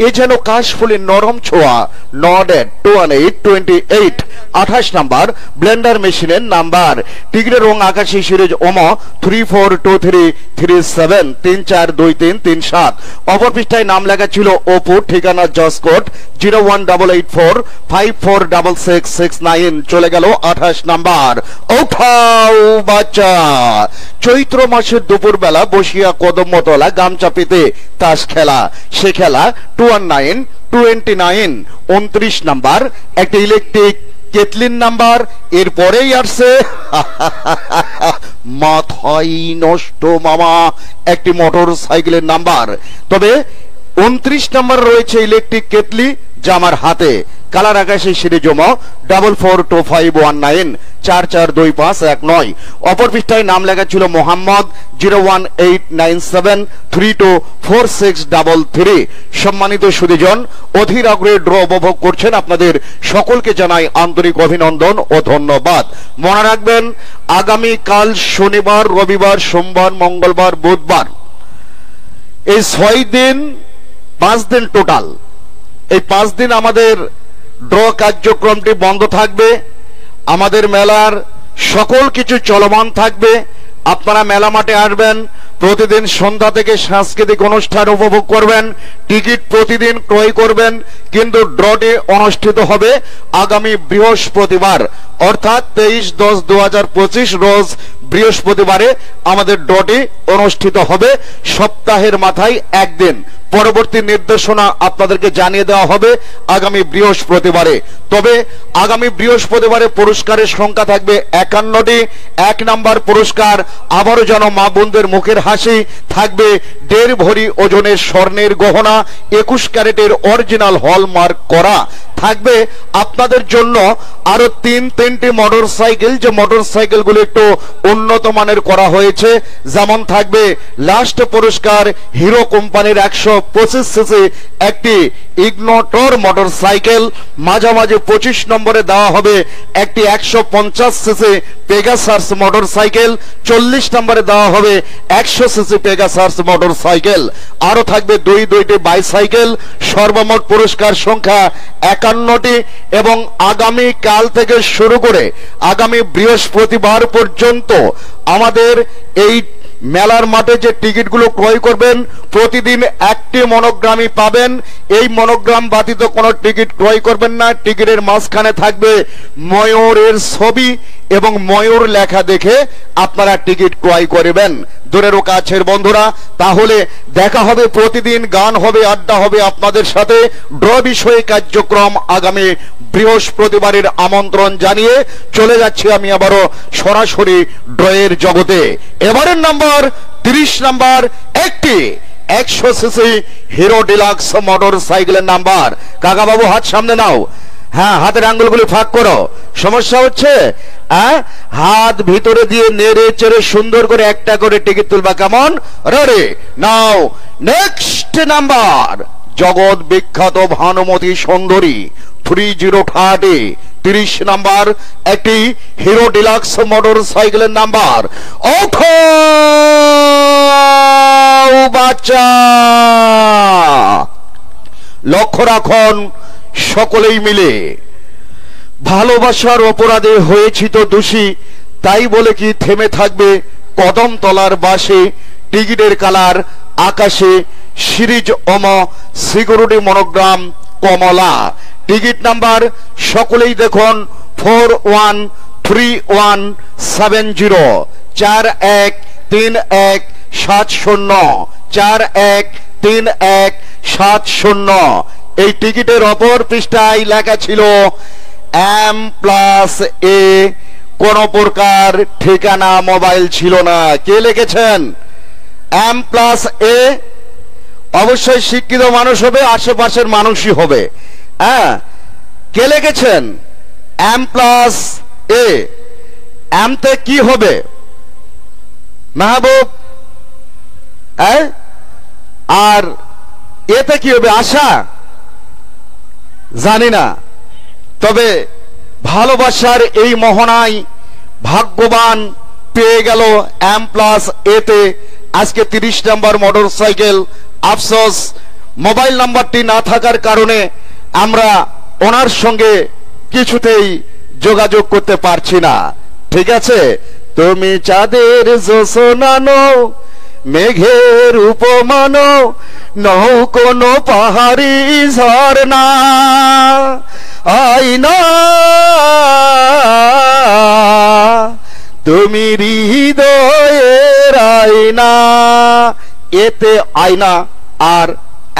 Speaker 3: এ যেন কাশফুলের নরম ছোঁয়া, নডেড 21828 28 নাম্বার ব্লেন্ডার মেশিনের নাম্বার। টিকিটের রং আকাশী, সিরিজ ওম 342337 342337। অপর পৃষ্ঠায় নাম লেখা ছিল অপু, ঠিকানা জসকোট 01884546669। চলে গেল 28 নাম্বার। ওঠাও বাচ্চা। চৈত্র মাসের দুপুর বেলা বসিয়া কদমতলা গামচা পেতে তাস খেলা, সে খেলা 21929 29 নাম্বার একটি ইলেকট্রিক কেটলিন নাম্বার। এরপরেই আসছে মাথাই নষ্ট মামা একটি মোটর সাইকেলের নাম্বার। তবে 29 নাম্বার রয়েছে ইলেকট্রিক কেটলি, যা আমার হাতে। কালার আকাশে সিরিজ জমা 442519 442519। অপর পৃষ্ঠায় নাম লেখা ছিল মোহাম্মদ 01897324633। সম্মানিত সুধীজন, অধীর আগ্রহে ড্র উপভোগ করছেন, আপনাদের সকলকে জানাই আন্তরিক অভিনন্দন ও ধন্যবাদ। মনে রাখবেন, আগামীকাল শনিবার, রবিবার, সোমবার, মঙ্গলবার, বুধবার, এই 6 দিন 5 দিন টোটাল, এই 5 দিন আমাদের ড্র কার্যক্রমটি বন্ধ থাকবে। আমাদের মেলার সকল কিছু চলমান থাকবে। আপনারা মেলা মাঠে আসবেন, প্রতিদিন সন্ধ্যা থেকে সাংস্কৃতিক অনুষ্ঠান উপভোগ করবেন, টিকিট প্রতিদিন ক্রয় করবেন। কিন্তু ড্রটি অনুষ্ঠিত হবে আগামী বৃহস্পতিবার, অর্থাৎ 23/10/2025 রোজ বৃহস্পতিবারে আমাদের ড্রটি অনুষ্ঠিত হবে। সপ্তাহের মাথায় একদিন। পরবর্তী নির্দেশনা আপনাদেরকে জানিয়ে দেওয়া হবে আগামী বৃহস্পতিবারে। তবে আগামী বৃহস্পতিবারে পুরস্কারের সংখ্যা থাকবে 51টি। 1 নাম্বার পুরস্কার আবারও যেন মা বোনদের মুখের হাসি থাকবে 1.5 ভরি ওজনের স্বর্ণের গহনা, 21 ক্যারেটের অরিজিনাল হলমার্ক করা। থাকবে আপনাদের জন্য আরো 3টি মোটর সাইকেল, যে মোটর সাইকেলগুলো একটু উন্নত মানের করা হয়েছে। যেমন থাকবে লাস্ট পুরস্কার হিরো কোম্পানির 125 সিসি একটি ইগনোটর মোটর সাইকেল। মাঝামাঝি 25 নম্বরে দেওয়া হবে একটি 150 সিসি পেগাসাস মোটর সাইকেল। 40 নম্বরে দেওয়া হবে 100 সিসি পেগাসাস মোটর সাইকেল। আরো থাকবে 2টি বাইসাইকেল। সর্বমোট পুরস্কার সংখ্যা 51টি। এবং আগামী কাল থেকে শুরু করে আগামী বৃহস্পতিবার পর্যন্ত আমাদের এই মেলার মাঠে যে টিকিটগুলো ক্রয় করবেন, প্রতিদিন একটি মনোগ্রামই পাবেন। এই মনোগ্রাম ব্যতীত কোনো টিকিট ক্রয় করবেন না। টিকিটের মাঝখানে থাকবে ময়ূরের ছবি এবং ময়ূর লেখা দেখে আপনারা টিকিট ক্রয় করবেন। দূরের ও কাছের বন্ধুরা, তাহলে দেখা হবে, প্রতিদিন গান হবে, আড্ডা হবে আপনাদের সাথে। ড্র বিষয়ে কার্যক্রম আগামী বৃহস্পতিবারের আমন্ত্রণ জানিয়ে চলে যাচ্ছি আমি আবারও সরাসরি ড্রয়ের জগতে। এবারের নাম্বার 30 নাম্বার একটি 100 সিসি হিরো ডিলাক্স মোটর সাইকেলের নাম্বার। কাকা বাবু হাত সামনে নাও। হ্যাঁ, হাতের আঙ্গুলগুলি ফাঁক করো। সমস্যা হচ্ছে? হাত ভিতরে দিয়ে নেড়ে চেড়ে সুন্দর করে একটা করে টিকিট তুলবা, কেমন? রেডি নাও। নেক্সট নাম্বার জগৎ বিখ্যাত ভানুমতি সুন্দরী 3030 30 নাম্বার একটি হিরো ডিলাক্স মোটর সাইকেলের নাম্বার। ওঠো বাচ্চা। লক্ষ্য রাখুন সকলেই মিলে, ভালোবাসার অপরাধে হয়েছি তো দোষী, তাই বলে কি থেমে থাকবে কদমতলার বাসে? টিকিটের কালার আকাশে, সিরিজ ওম, সিকিউরিটি মনোগ্রাম কমলা। টিকিট নাম্বার সকলেই দেখুন 413170 413170 413170। এই টিকিটের অপর পৃষ্ঠায় লেখা ছিল M+A, কোন প্রকার ঠিকানা মোবাইল ছিল না। কে লিখেছেন M+A? অবশ্যই শিক্ষিত মানুষ হবে, আশেপাশের মানুষই হবে। হ্যাঁ, কে লিখেছেন M+A? M তে কি হবে মাহবুব? আর এতে কি হবে আশা? জানি না, তবে ভালোবাসার এই মোহনায় ভাগ্যবান পেয়ে গেল M+A তে আজকে 30 নম্বর মোটরসাইকেল। আফসোস মোবাইল নাম্বারটি না থাকার কারণে আমরা ওনার সঙ্গে কিছুতেই যোগাযোগ করতে পারছি না। ঠিক আছে, তুমি চাঁদের জোছনানো মেঘের উপমানো, নও কোনো পাহাড়ি ঝরনা, আয়না তুমি হৃদয়ের আয়না। এতে আয়না আর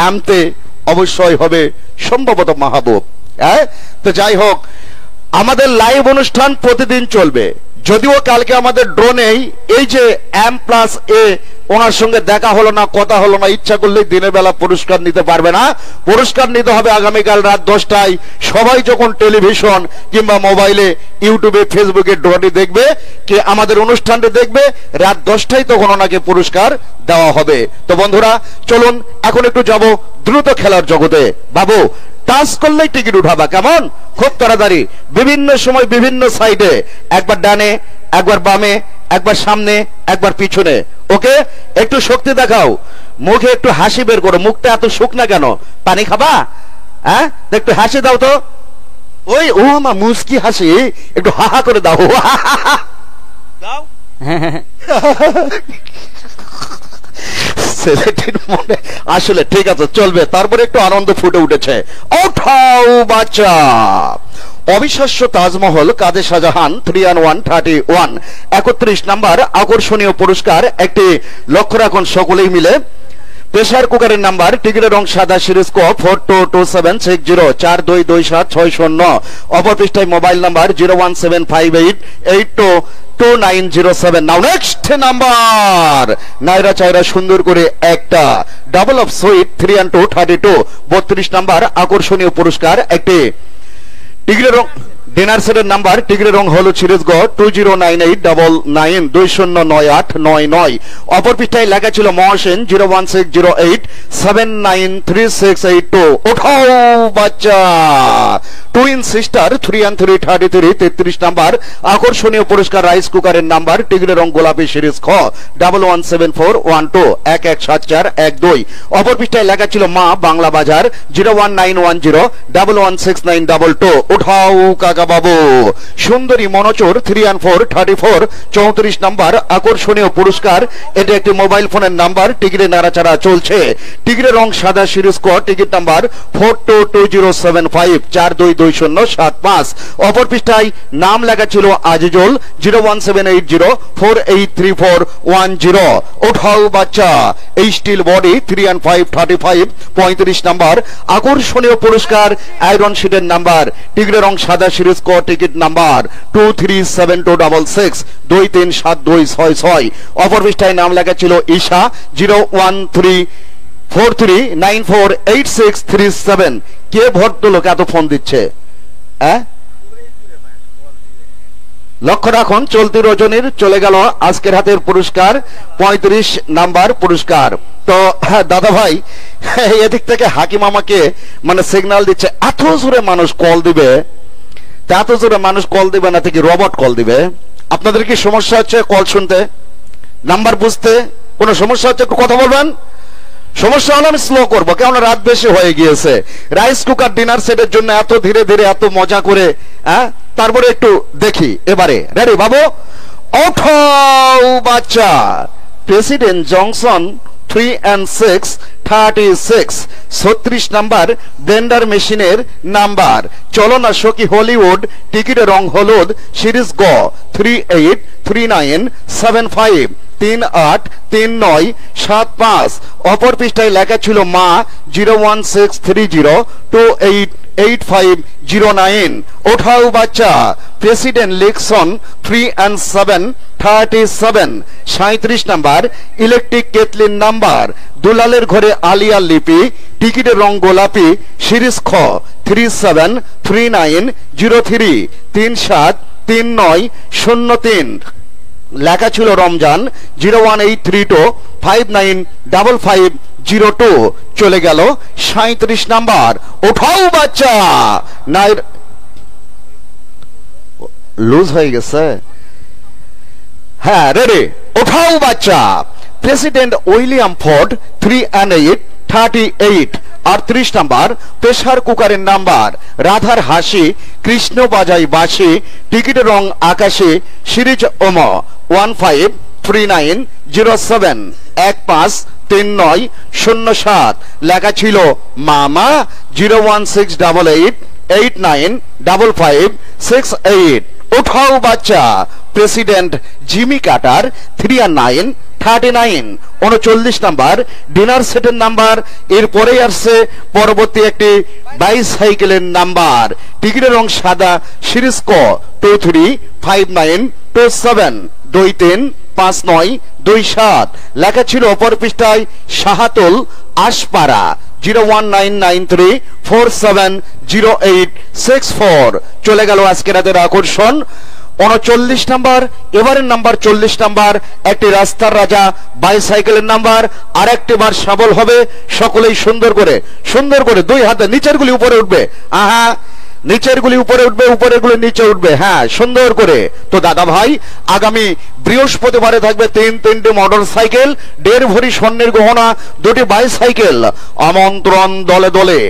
Speaker 3: এমতে অবশ্যই হবে সম্ভবত মাহবুব। তো যাই হোক, আমাদের লাইভ অনুষ্ঠান প্রতিদিন চলবে, যদিও কালকে আমাদের ড্রোনেই এই যে M+A ওনার সঙ্গে দেখা হলো না, কথা হলো না, ইচ্ছা করলে দিনের বেলা পুরস্কার নিতে পারবে না। পুরস্কার নিতে হবে আগামীকাল রাত 10টায়। সবাই যখন টেলিভিশন কিংবা মোবাইলে, ইউটিউবে, ফেসবুকে ড্রটি দেখবে, কি আমাদের অনুষ্ঠানটি দেখবে রাত 10টায়, তখন ওনাকে পুরস্কার দেওয়া হবে। তো বন্ধুরা চলুন এখন একটু যাব দ্রুত খেলার জগতে। বাবু টাচ করলেই টিকিট উঠাবা, কেমন? খুব তাড়াতাড়ি, বিভিন্ন সময় বিভিন্ন সাইডে, একবার ডানে, একবার বামে, একবার সামনে, একবার পিছনে। ওকে, একটু শক্তি দেখাও, মুখে একটু হাসি বের করো। মুখটা এত শুকনা কেন? পানি খাবা? হ্যাঁ, একটু হাসি দাও তো। ওই ও মা মুস্কি হাসি, একটু হাহা করে দাও। দাও। ছেলেটির মনে আসলে ঠিক আছে, চলবে। তারপরে একটু আনন্দ ফুটে উঠেছে। ওঠাও বাচ্চা। অবিশ্বাস্য তাজমহল কাজী শাহজাহান 3&1 31 নাম্বার আকর্ষণীয় পুরস্কার একটি। লক্ষ্য রাখুন সকলেই মিলে। প্রেসার কুকারের নাম্বার, টিকিটের রং সাদা, সিরিজ ক 422760 422760। অপর পৃষ্ঠায় মোবাইল নাম্বার 01758822907। নাও নেক্সট নাম্বার, নাইরা চাইরা সুন্দর করে একটা ডাবল অফ সুইট 3&2 32 32 নাম্বার আকর্ষণীয় পুরস্কার একটি। টিকিটের রং ডিনার সেটের নাম্বার, টিকিটের রং হলো সিরিজ গ 209899209899। অপর পৃষ্ঠায় লেখা ছিল মহাসেন 01608793682। ওঠাও বাচ্চা। টুইন সিস্টার 3&3 33 33 নাম্বার আকর্ষণীয় পুরস্কার রাইস কুকারের নাম্বার, টিকিটের রং গোলাপি, সিরিজ খ 117412 117412। অপর পৃষ্ঠায় লেখা ছিল মা বাংলা বাজার 01910 116922। ওঠাও কাকা বাবু। সুন্দরী মনোচর 3&4 34 34 নাম্বার আকর্ষণীয় পুরস্কার। এটা একটি মোবাইল ফোনের নাম্বার, টিকিটে নাড়াচাড়া চলছে। টিকিটের রং সাদা, সিরিজ ক, টিকিট নাম্বার 422075 422075। অপর পৃষ্ঠায় নাম লেখা ছিল আজিজুল 01780 483410। ওঠাও বাচ্চা। এই স্টিল বডি 3&5 35 35 নাম্বার আকর্ষণীয় পুরস্কার আয়রন শিটের নাম্বার, টিকিটের রং সাদা, সিরিজ ক, টিকিট নাম্বার 237266 237266। অপর পৃষ্ঠায় নাম লেখা ছিল ঈশা 01343948637। কে ভদ্রলোক এত ফোন দিচ্ছে? লক্ষ্য রাখুন, চলতি রজনীর চলে গেল আজকের হাতের পুরস্কার 35 নাম্বার পুরস্কার। তো দাদা ভাই এদিক থেকে হাকিম আমাকে মানে সিগন্যাল দিচ্ছে এত জোরে মানুষ কল দিবে, এত জোরে মানুষ কল দিবে না থেকে রোবট কল দিবে। আপনাদের কি সমস্যা হচ্ছে কল শুনতে, নাম্বার বুঝতে কোনো সমস্যা হচ্ছে? একটু কথা বলবেন। সমস্যা হলে আমি স্লো করবো, কেন রাত বেশি হয়ে গিয়েছে। রাইস কুকার ডিনার সেটের জন্য এত ধীরে ধীরে এত মজা করে, তারপরে একটু দেখি। এবারে রেডি বাবু? ওঠাও বাচ্চা। President Johnson 3 and 6 36 36 number blender মেশিনের নাম্বার। চলো না সখী হলিউড টিকিটের রং হলুদ সিরিজ গ 383975 383975। অপর পৃষ্ঠায় লেখা ছিল মা 01630288509। ওঠাও বাচ্চা প্রেসিডেন্ট লিকসন 3 and 7 37 37 নাম্বার ইলেকট্রিক কেটলিন নাম্বার। দুলালের ঘরে আলিয়া লিপি টিকিটের রং গোলাপি সিরিজ খ 373903 373903। লেখা ছিল রমজান 01832595502। চলে গেল 37 নাম্বার। ওঠাও বাচ্চা নাই লুজ হয়ে গেছে। হ্যাঁ রেডি। ওঠাও বাচ্চা president William Ford 3 and 8 38 38 number pressure কুকারের নাম্বার। রাধার হাসি কৃষ্ণ বাজাই বাঁশি টিকিটের রং আকাশে সিরিজ ওম 153907 153907। লেখা ছিল মামা 01688895568। ওঠাও বাচ্চা president Jimmy cutter 3 and 9 39 39 number dinner সেটের নাম্বার। এরপরেই আসছে পরবর্তী একটি বাইসাইকেলের নাম্বার। টিকিটের রং সাদা সিরিজ ক 235927 235927। লেখা ছিল অপর পৃষ্ঠায় শাহাতুল আশপাড়া 01993470864। চলে গেল আজকে রাতের আকর্ষণ 39 নাম্বার। এবারের নাম্বার 40 নাম্বার একটি রাস্তার রাজা বাইসাইকেলের নাম্বার। আর একটি বার সাবল হবে সকলেই সুন্দর করে দুই হাতে নিচের গুলি উপরে উঠবে। আহা নিচের গুলি উপরে উঠবে উপরের গুলি নিচে উঠবে। হ্যাঁ সুন্দর করে। তো দাদা ভাই আগামী বৃহস্পতিবারে থাকবে 3টি মোটর সাইকেল 1.5 ভরি স্বর্ণের গহনা 2টি বাইসাইকেল। আমন্ত্রণ দলে দলে।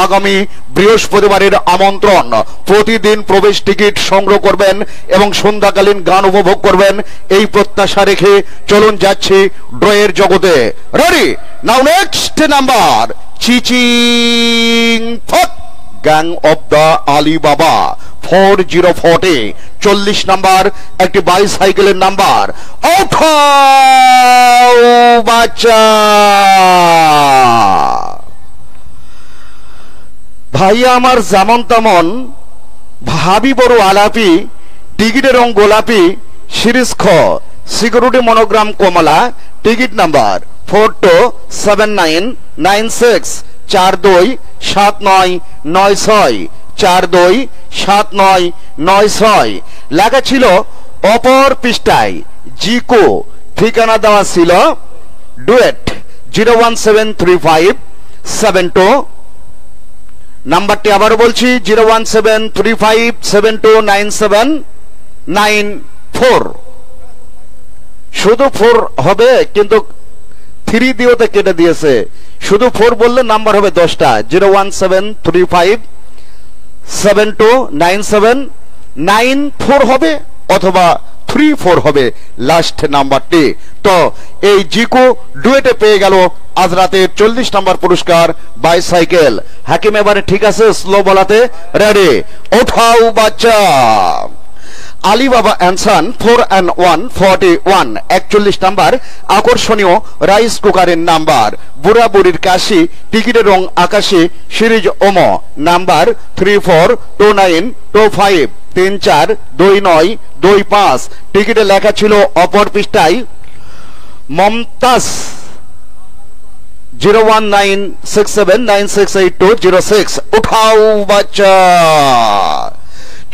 Speaker 3: আগামী বৃহস্পতিবারের আমন্ত্রণ। প্রতিদিন প্রবেশ টিকিট সংগ্রহ করবেন এবং সন্ধ্যাকালীন গান উপভোগ করবেন এই প্রত্যাশা রেখে চলুন যাচ্ছি ড্রয়ের জগতে। রেডি নাও নেক্সট নাম্বার চিচিং ফট gang of the Alibaba 4040 40 number একটি বাইসাইকেলের নাম্বার। ওঠাও বাচ্চা ভাইয়া আমার যেমন তেমন ভাবি বড় আলাপি টিকিটের রং গোলাপি সিরিজ খ সিকিউরিটি মনোগ্রাম কমলা টিকিট নাম্বার 427996 427996 427996। লেখা ছিল অপর পৃষ্ঠায় জিকো ঠিকানা দেওয়া ছিল ডুয়েট 0173572। নাম্বারটি আবারও বলছি 01735729794। শুধু 4 হবে কিন্তু 3 দিয়েতে কেটে দিয়েছে। শুধু 4 বললে নাম্বার হবে 10টা 01735729794 হবে অথবা 34 হবে লাস্ট নাম্বারটি। তো এই জিকো ডুয়েটে পেয়ে গেল আজ রাতের 40 নাম্বার পুরস্কার বাইসাইকেল। হাকিম এবারে ঠিক আছে স্লো বলাতে রেডি। ওঠাও বাচ্চা আলিবাবা অ্যানসান 4 and 1 41 41 নাম্বার আকর্ষণীয় রাইস কুকারের নাম্বার। বুড়া বুড়ির কাশি টিকিটের রং আকাশে সিরিজ ওম নাম্বার 342925 342925। টিকিটে লেখা ছিল অপর পৃষ্ঠায় মমতাজ 01967968206। উঠাও বাচ্চা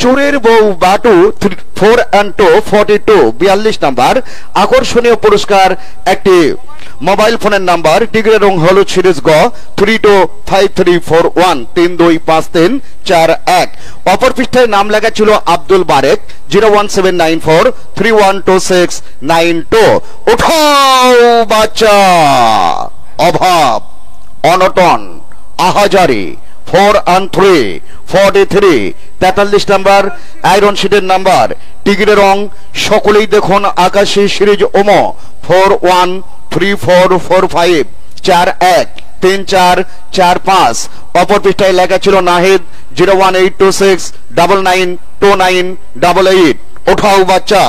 Speaker 3: চোরের বউ বাটু 4 and 2 42 42 নাম্বার আকর্ষণীয় পুরস্কার একটি মোবাইল ফোনের নাম্বার। টিকিটের রং হলুদ সিরিজ গ 325341 325341। অপর পৃষ্ঠায় নাম লেখা ছিল আব্দুল বারেক 01794312692। উঠাও বাচ্চা অভাব অনটন আহাজারি 4 and 3 43 43 নাম্বার আয়রন শিটের নাম্বার। টিকিটের রং সকলেই দেখুন আকাশী সিরিজ ওম 3445 413445। অপর পৃষ্ঠায় লেখা ছিল নাহিদ 01826992988। ওঠাও বাচ্চা,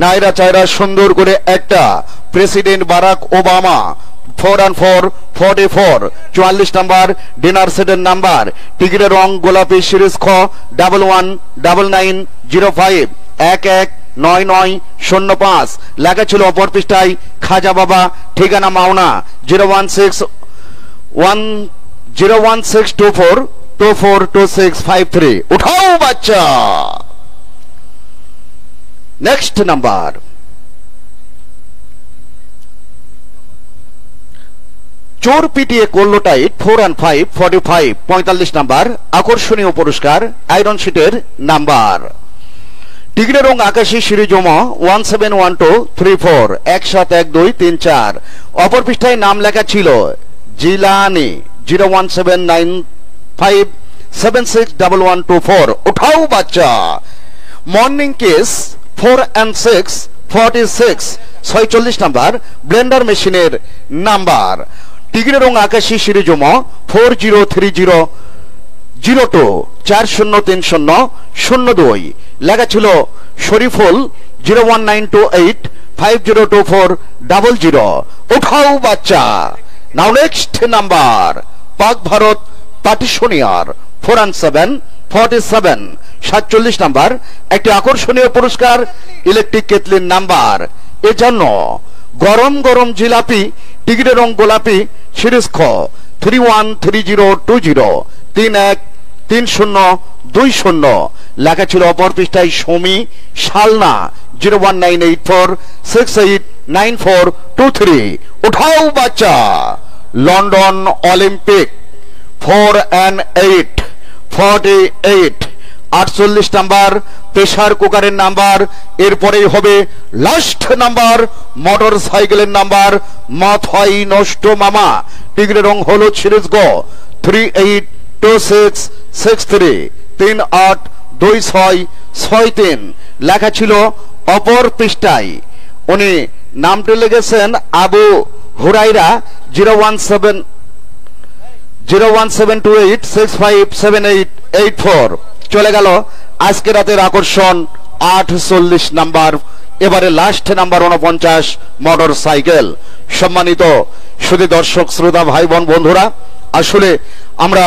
Speaker 3: নাইরা চাইরা সুন্দর করে একটা। President Barack Obama 4 and 4 44 44 number dinner সেটের নাম্বার। টিকিটের রং গোলাপি, সিরিজ খ 119905 119905। লেখা ছিল অপর পৃষ্ঠায় খাজা বাবা, ঠিকানা মাওনা 01624242653। উঠাও বাচ্চা। নেক্সট নাম্বার চোর পিটিয়ে করলো টাইট 4 and 5 45 45 নাম্বার আকর্ষণীয় পুরস্কার আয়রন শিটের নাম্বার। টিকিটের রং আকাশী, সিঁড়ি জমা 171234 171234। অপর পৃষ্ঠায় নাম লেখা ছিল জিলানি 01795761124। উঠাও বাচ্চা। Morning case 4 and 6 46 46 number blender মেশিনের নাম্বার। টিকিটের রং আকাশী, সিঁড়ি জমা 403002 403002। লেখা ছিল শরীফুল 01928 502400। উঠাও বাচ্চা। নাও নেক্সট নাম্বার পাক ভারত পাটিশনিয়ার 4 and 7 47 47 নাম্বার একটি আকর্ষণীয় পুরস্কার ইলেকট্রিক কেটলির নাম্বার। এজন্য গরম গরম জিলাপি, টিকিটের রং গোলাপি, সিরিজ খ 313020 313020। লেখা ছিল অপর পৃষ্ঠায় সমী শালনা 01984689423। উঠাও বাচ্চা। London Olympic 4 and 8 48 48 number pressure কুকারের নাম্বার। এরপরেই হবে লাস্ট নাম্বার মোটর সাইকেলের নাম্বার মাথায় নষ্ট মামা। টিকিটের রং হলো সিরিজ গ 382663 382663। লেখা ছিল অপর পৃষ্ঠায়, উনি নামটি লিখেছেন আবু হুরাইরা 01728657884। চলে গেল আজকে রাতের আকর্ষণ 840 নাম্বার। এবারে লাস্ট নাম্বার 49 মোটর সাইকেল। সম্মানিত সুধী দর্শক শ্রোতা ভাই বোন বন্ধুরা, আসলে আমরা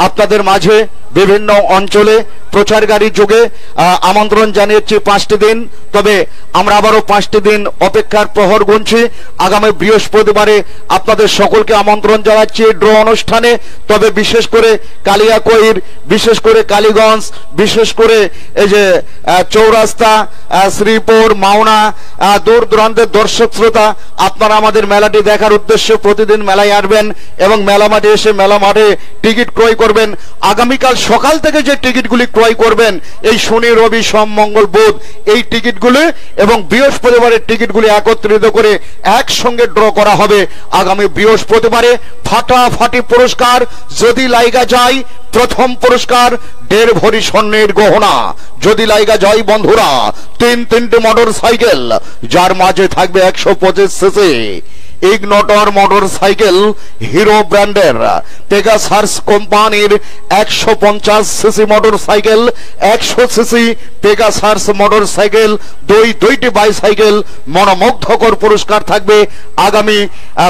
Speaker 3: আপনাদের মাঝে বিভিন্ন অঞ্চলে প্রচার গাড়ির যোগে আমন্ত্রণ জানিয়েছি 5টি দিন। তবে আমরা আবারও 5টি দিন অপেক্ষার প্রহর গুনছি। আগামী বৃহস্পতিবারে আপনাদের সকলকে আমন্ত্রণ জানাচ্ছি ড্র অনুষ্ঠানে। তবে বিশেষ করে কালিয়াকৈর, বিশেষ করে কালীগঞ্জ, বিশেষ করে এই যে চৌরাস্তা, শ্রীপুর, মাওনা, দূর দূরান্তের দর্শক শ্রোতা, আপনারা আমাদের মেলাটি দেখার উদ্দেশ্যে প্রতিদিন মেলায় আসবেন এবং মেলা মাঠে এসে মেলা মাঠে টিকিট ক্রয় করবেন। আগামীকাল সকাল থেকে যে টিকিটগুলি ক্রয় করবেন এই শনি, রবি, সোম, মঙ্গল, বুধ এই টিকিটগুলি এবং বৃহস্পতিবারের টিকিটগুলি একত্রিত করে একসঙ্গে ড্র করা হবে আগামী বৃহস্পতিবারে। ফাটাফাটি পুরস্কার যদি লাইগা যায়, প্রথম পুরস্কার 1.5 ভরি স্বর্ণের গহনা। যদি লাইগা যায় বন্ধুরা 3টি মোটর সাইকেল, যার মাঝে থাকবে 125 CC Ignitor motor cycle, hero ব্র্যান্ডের পেগাসাস কোম্পানির 150 CC motor cycle, 100 CC Pegasus motor cycle, দুইটি বাইসাইকেল। মনোমুগ্ধকর পুরস্কার থাকবে আগামী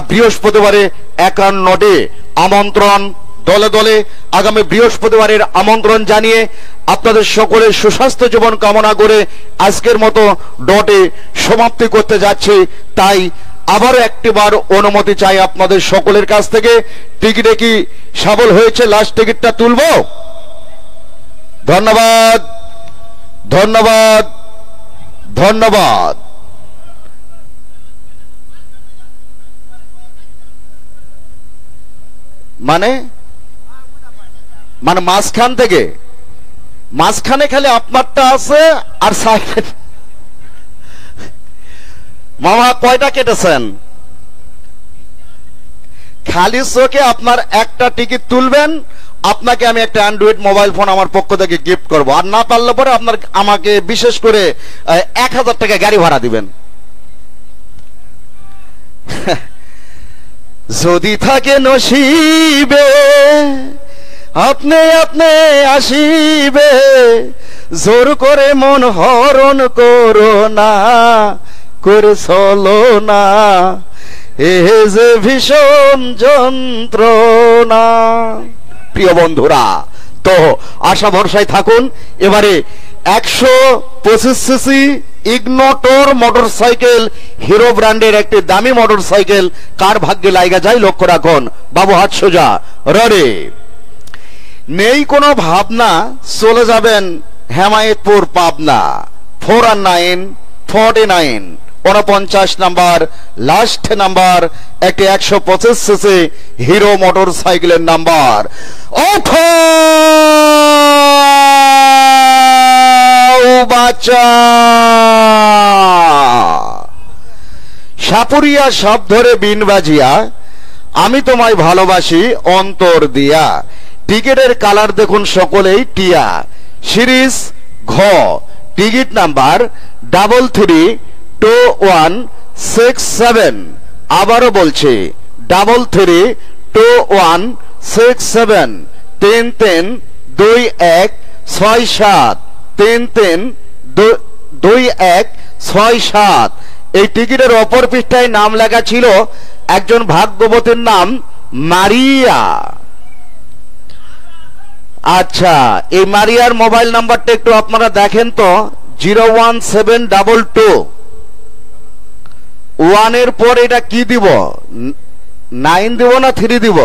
Speaker 3: বৃহস্পতিবারে 51টি। আমন্ত্রণ দলে দলে আগামী বৃহস্পতিবারের আমন্ত্রণ জানিয়ে আপনাদের সকলের সুস্বাস্থ্য জীবন কামনা করে আজকের মতো ডটে সমাপ্তি করতে যাচ্ছি। তাই আবার একটিবার অনুমতি চাই আপনাদের সকলের কাছ থেকে। টিকিটে কি সফল হয়েছে? লাস্ট টিকিটটা তুলব। ধন্যবাদ, ধন্যবাদ, ধন্যবাদ। মানে মানে মাঝখান থেকে, মাঝখানে খালি আপনারটা আছে আর সাইকেল। মামা কয়টা কেটেছেন? খালি চোখে আপনার একটা টিকিট তুলবেন, আপনাকে আমি একটা অ্যান্ড্রয়েড মোবাইল ফোন আমার পক্ষ থেকে গিফট করব। আর না পারলে পরে আপনার আমাকে বিশেষ করে 1000 টাকা গাড়ি ভাড়া দিবেন। যদি থাকে নসিবে আপনি আপনি আসিবে, জোর করে মন হরণ করো না, করে চলো না, এ যে ভীষণ যন্ত্রণা। প্রিয় বন্ধুরা, তো আশা ভরসায় থাকুন। এবারে 125 সিসি ইগনোটর মোটরসাইকেল, হিরো ব্র্যান্ডের একটি দামি মোটরসাইকেল কার ভাগ্যে লাইগা যায় লক্ষ্য রাখুন। বাবু হাত সোজা, ররে নেই কোনো ভাবনা, চলে যাবেন হেমায়েতপুর পাবনা। 4 আর 9 49 নাম্বার লাস্ট নাম্বার একটি 125 সিসি হিরো মোটর সাইকেলের নাম্বার। ওঠো বাচ্চা, সাপুরিয়া সব ধরে বিন বাজিয়া, আমি তোমায় ভালোবাসি অন্তর দিয়া। টিকিটের কালার দেখুন সকলেই টিয়া। সিরিজ ঘ, টিকিট নাম্বার 332167। আবারও বলছি 332167 332167 332167। এই টিকিটের অপর পৃষ্ঠায় নাম লেখা ছিল একজন ভাগ্যবতীর নাম মারিয়া। আচ্ছা, এই মারিয়ার মোবাইল নাম্বারটা একটু আপনারা দেখেন তো। 01722 1 এর পর এটা কি দিব? 9 দিব না 3 দিব?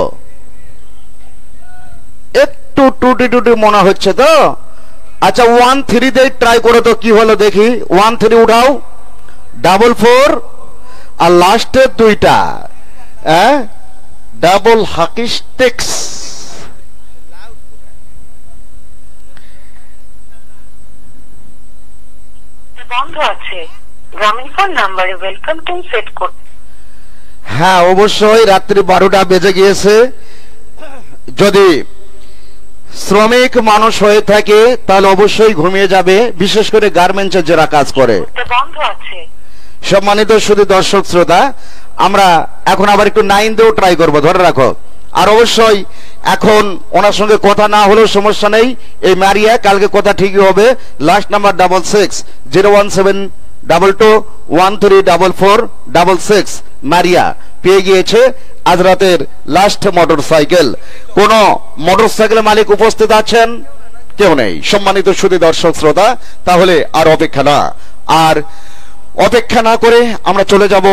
Speaker 3: একটু টুটি মনে হচ্ছে তো। আচ্ছা 13 দিয়ে ট্রাই করো তো কি হলো দেখি। 13 উঠাও, 44 আর লাস্টের দুইটা ডাবল হাকিস্টেক্স।
Speaker 4: বন্ধ আছে, গ্রামীণফোন নাম্বারে ওয়েলকাম টু সেট করতে।
Speaker 3: হ্যাঁ, অবশ্যই রাত্রি 12টা বেজে গিয়েছে। যদি শ্রমিক মানুষ হয়ে থাকে তাহলে অবশ্যই ঘুমিয়ে যাবে, বিশেষ করে গার্মেন্টসে যারা কাজ করে।
Speaker 4: বন্ধ আছে।
Speaker 3: সম্মানিত শুধু দর্শক শ্রোতা, আমরা এখন আবার একটু 9 দিয়েও ট্রাই করব, ধরে রাখো। আর অবশ্যই এখন ওনার সঙ্গে কথা না হলেও সমস্যা নেই, এই মারিয়া কালকে কথা ঠিকই হবে। লাস্ট নাম্বার 66 01722134466 মারিয়া পেয়ে গিয়েছে আজ রাতের লাস্ট মোটরসাইকেল। কোন মোটরসাইকেল মালিক উপস্থিত আছেন? কেউ নেই। সম্মানিত শুধু দর্শক শ্রোতা, তাহলে আর অপেক্ষা না করে আমরা চলে যাব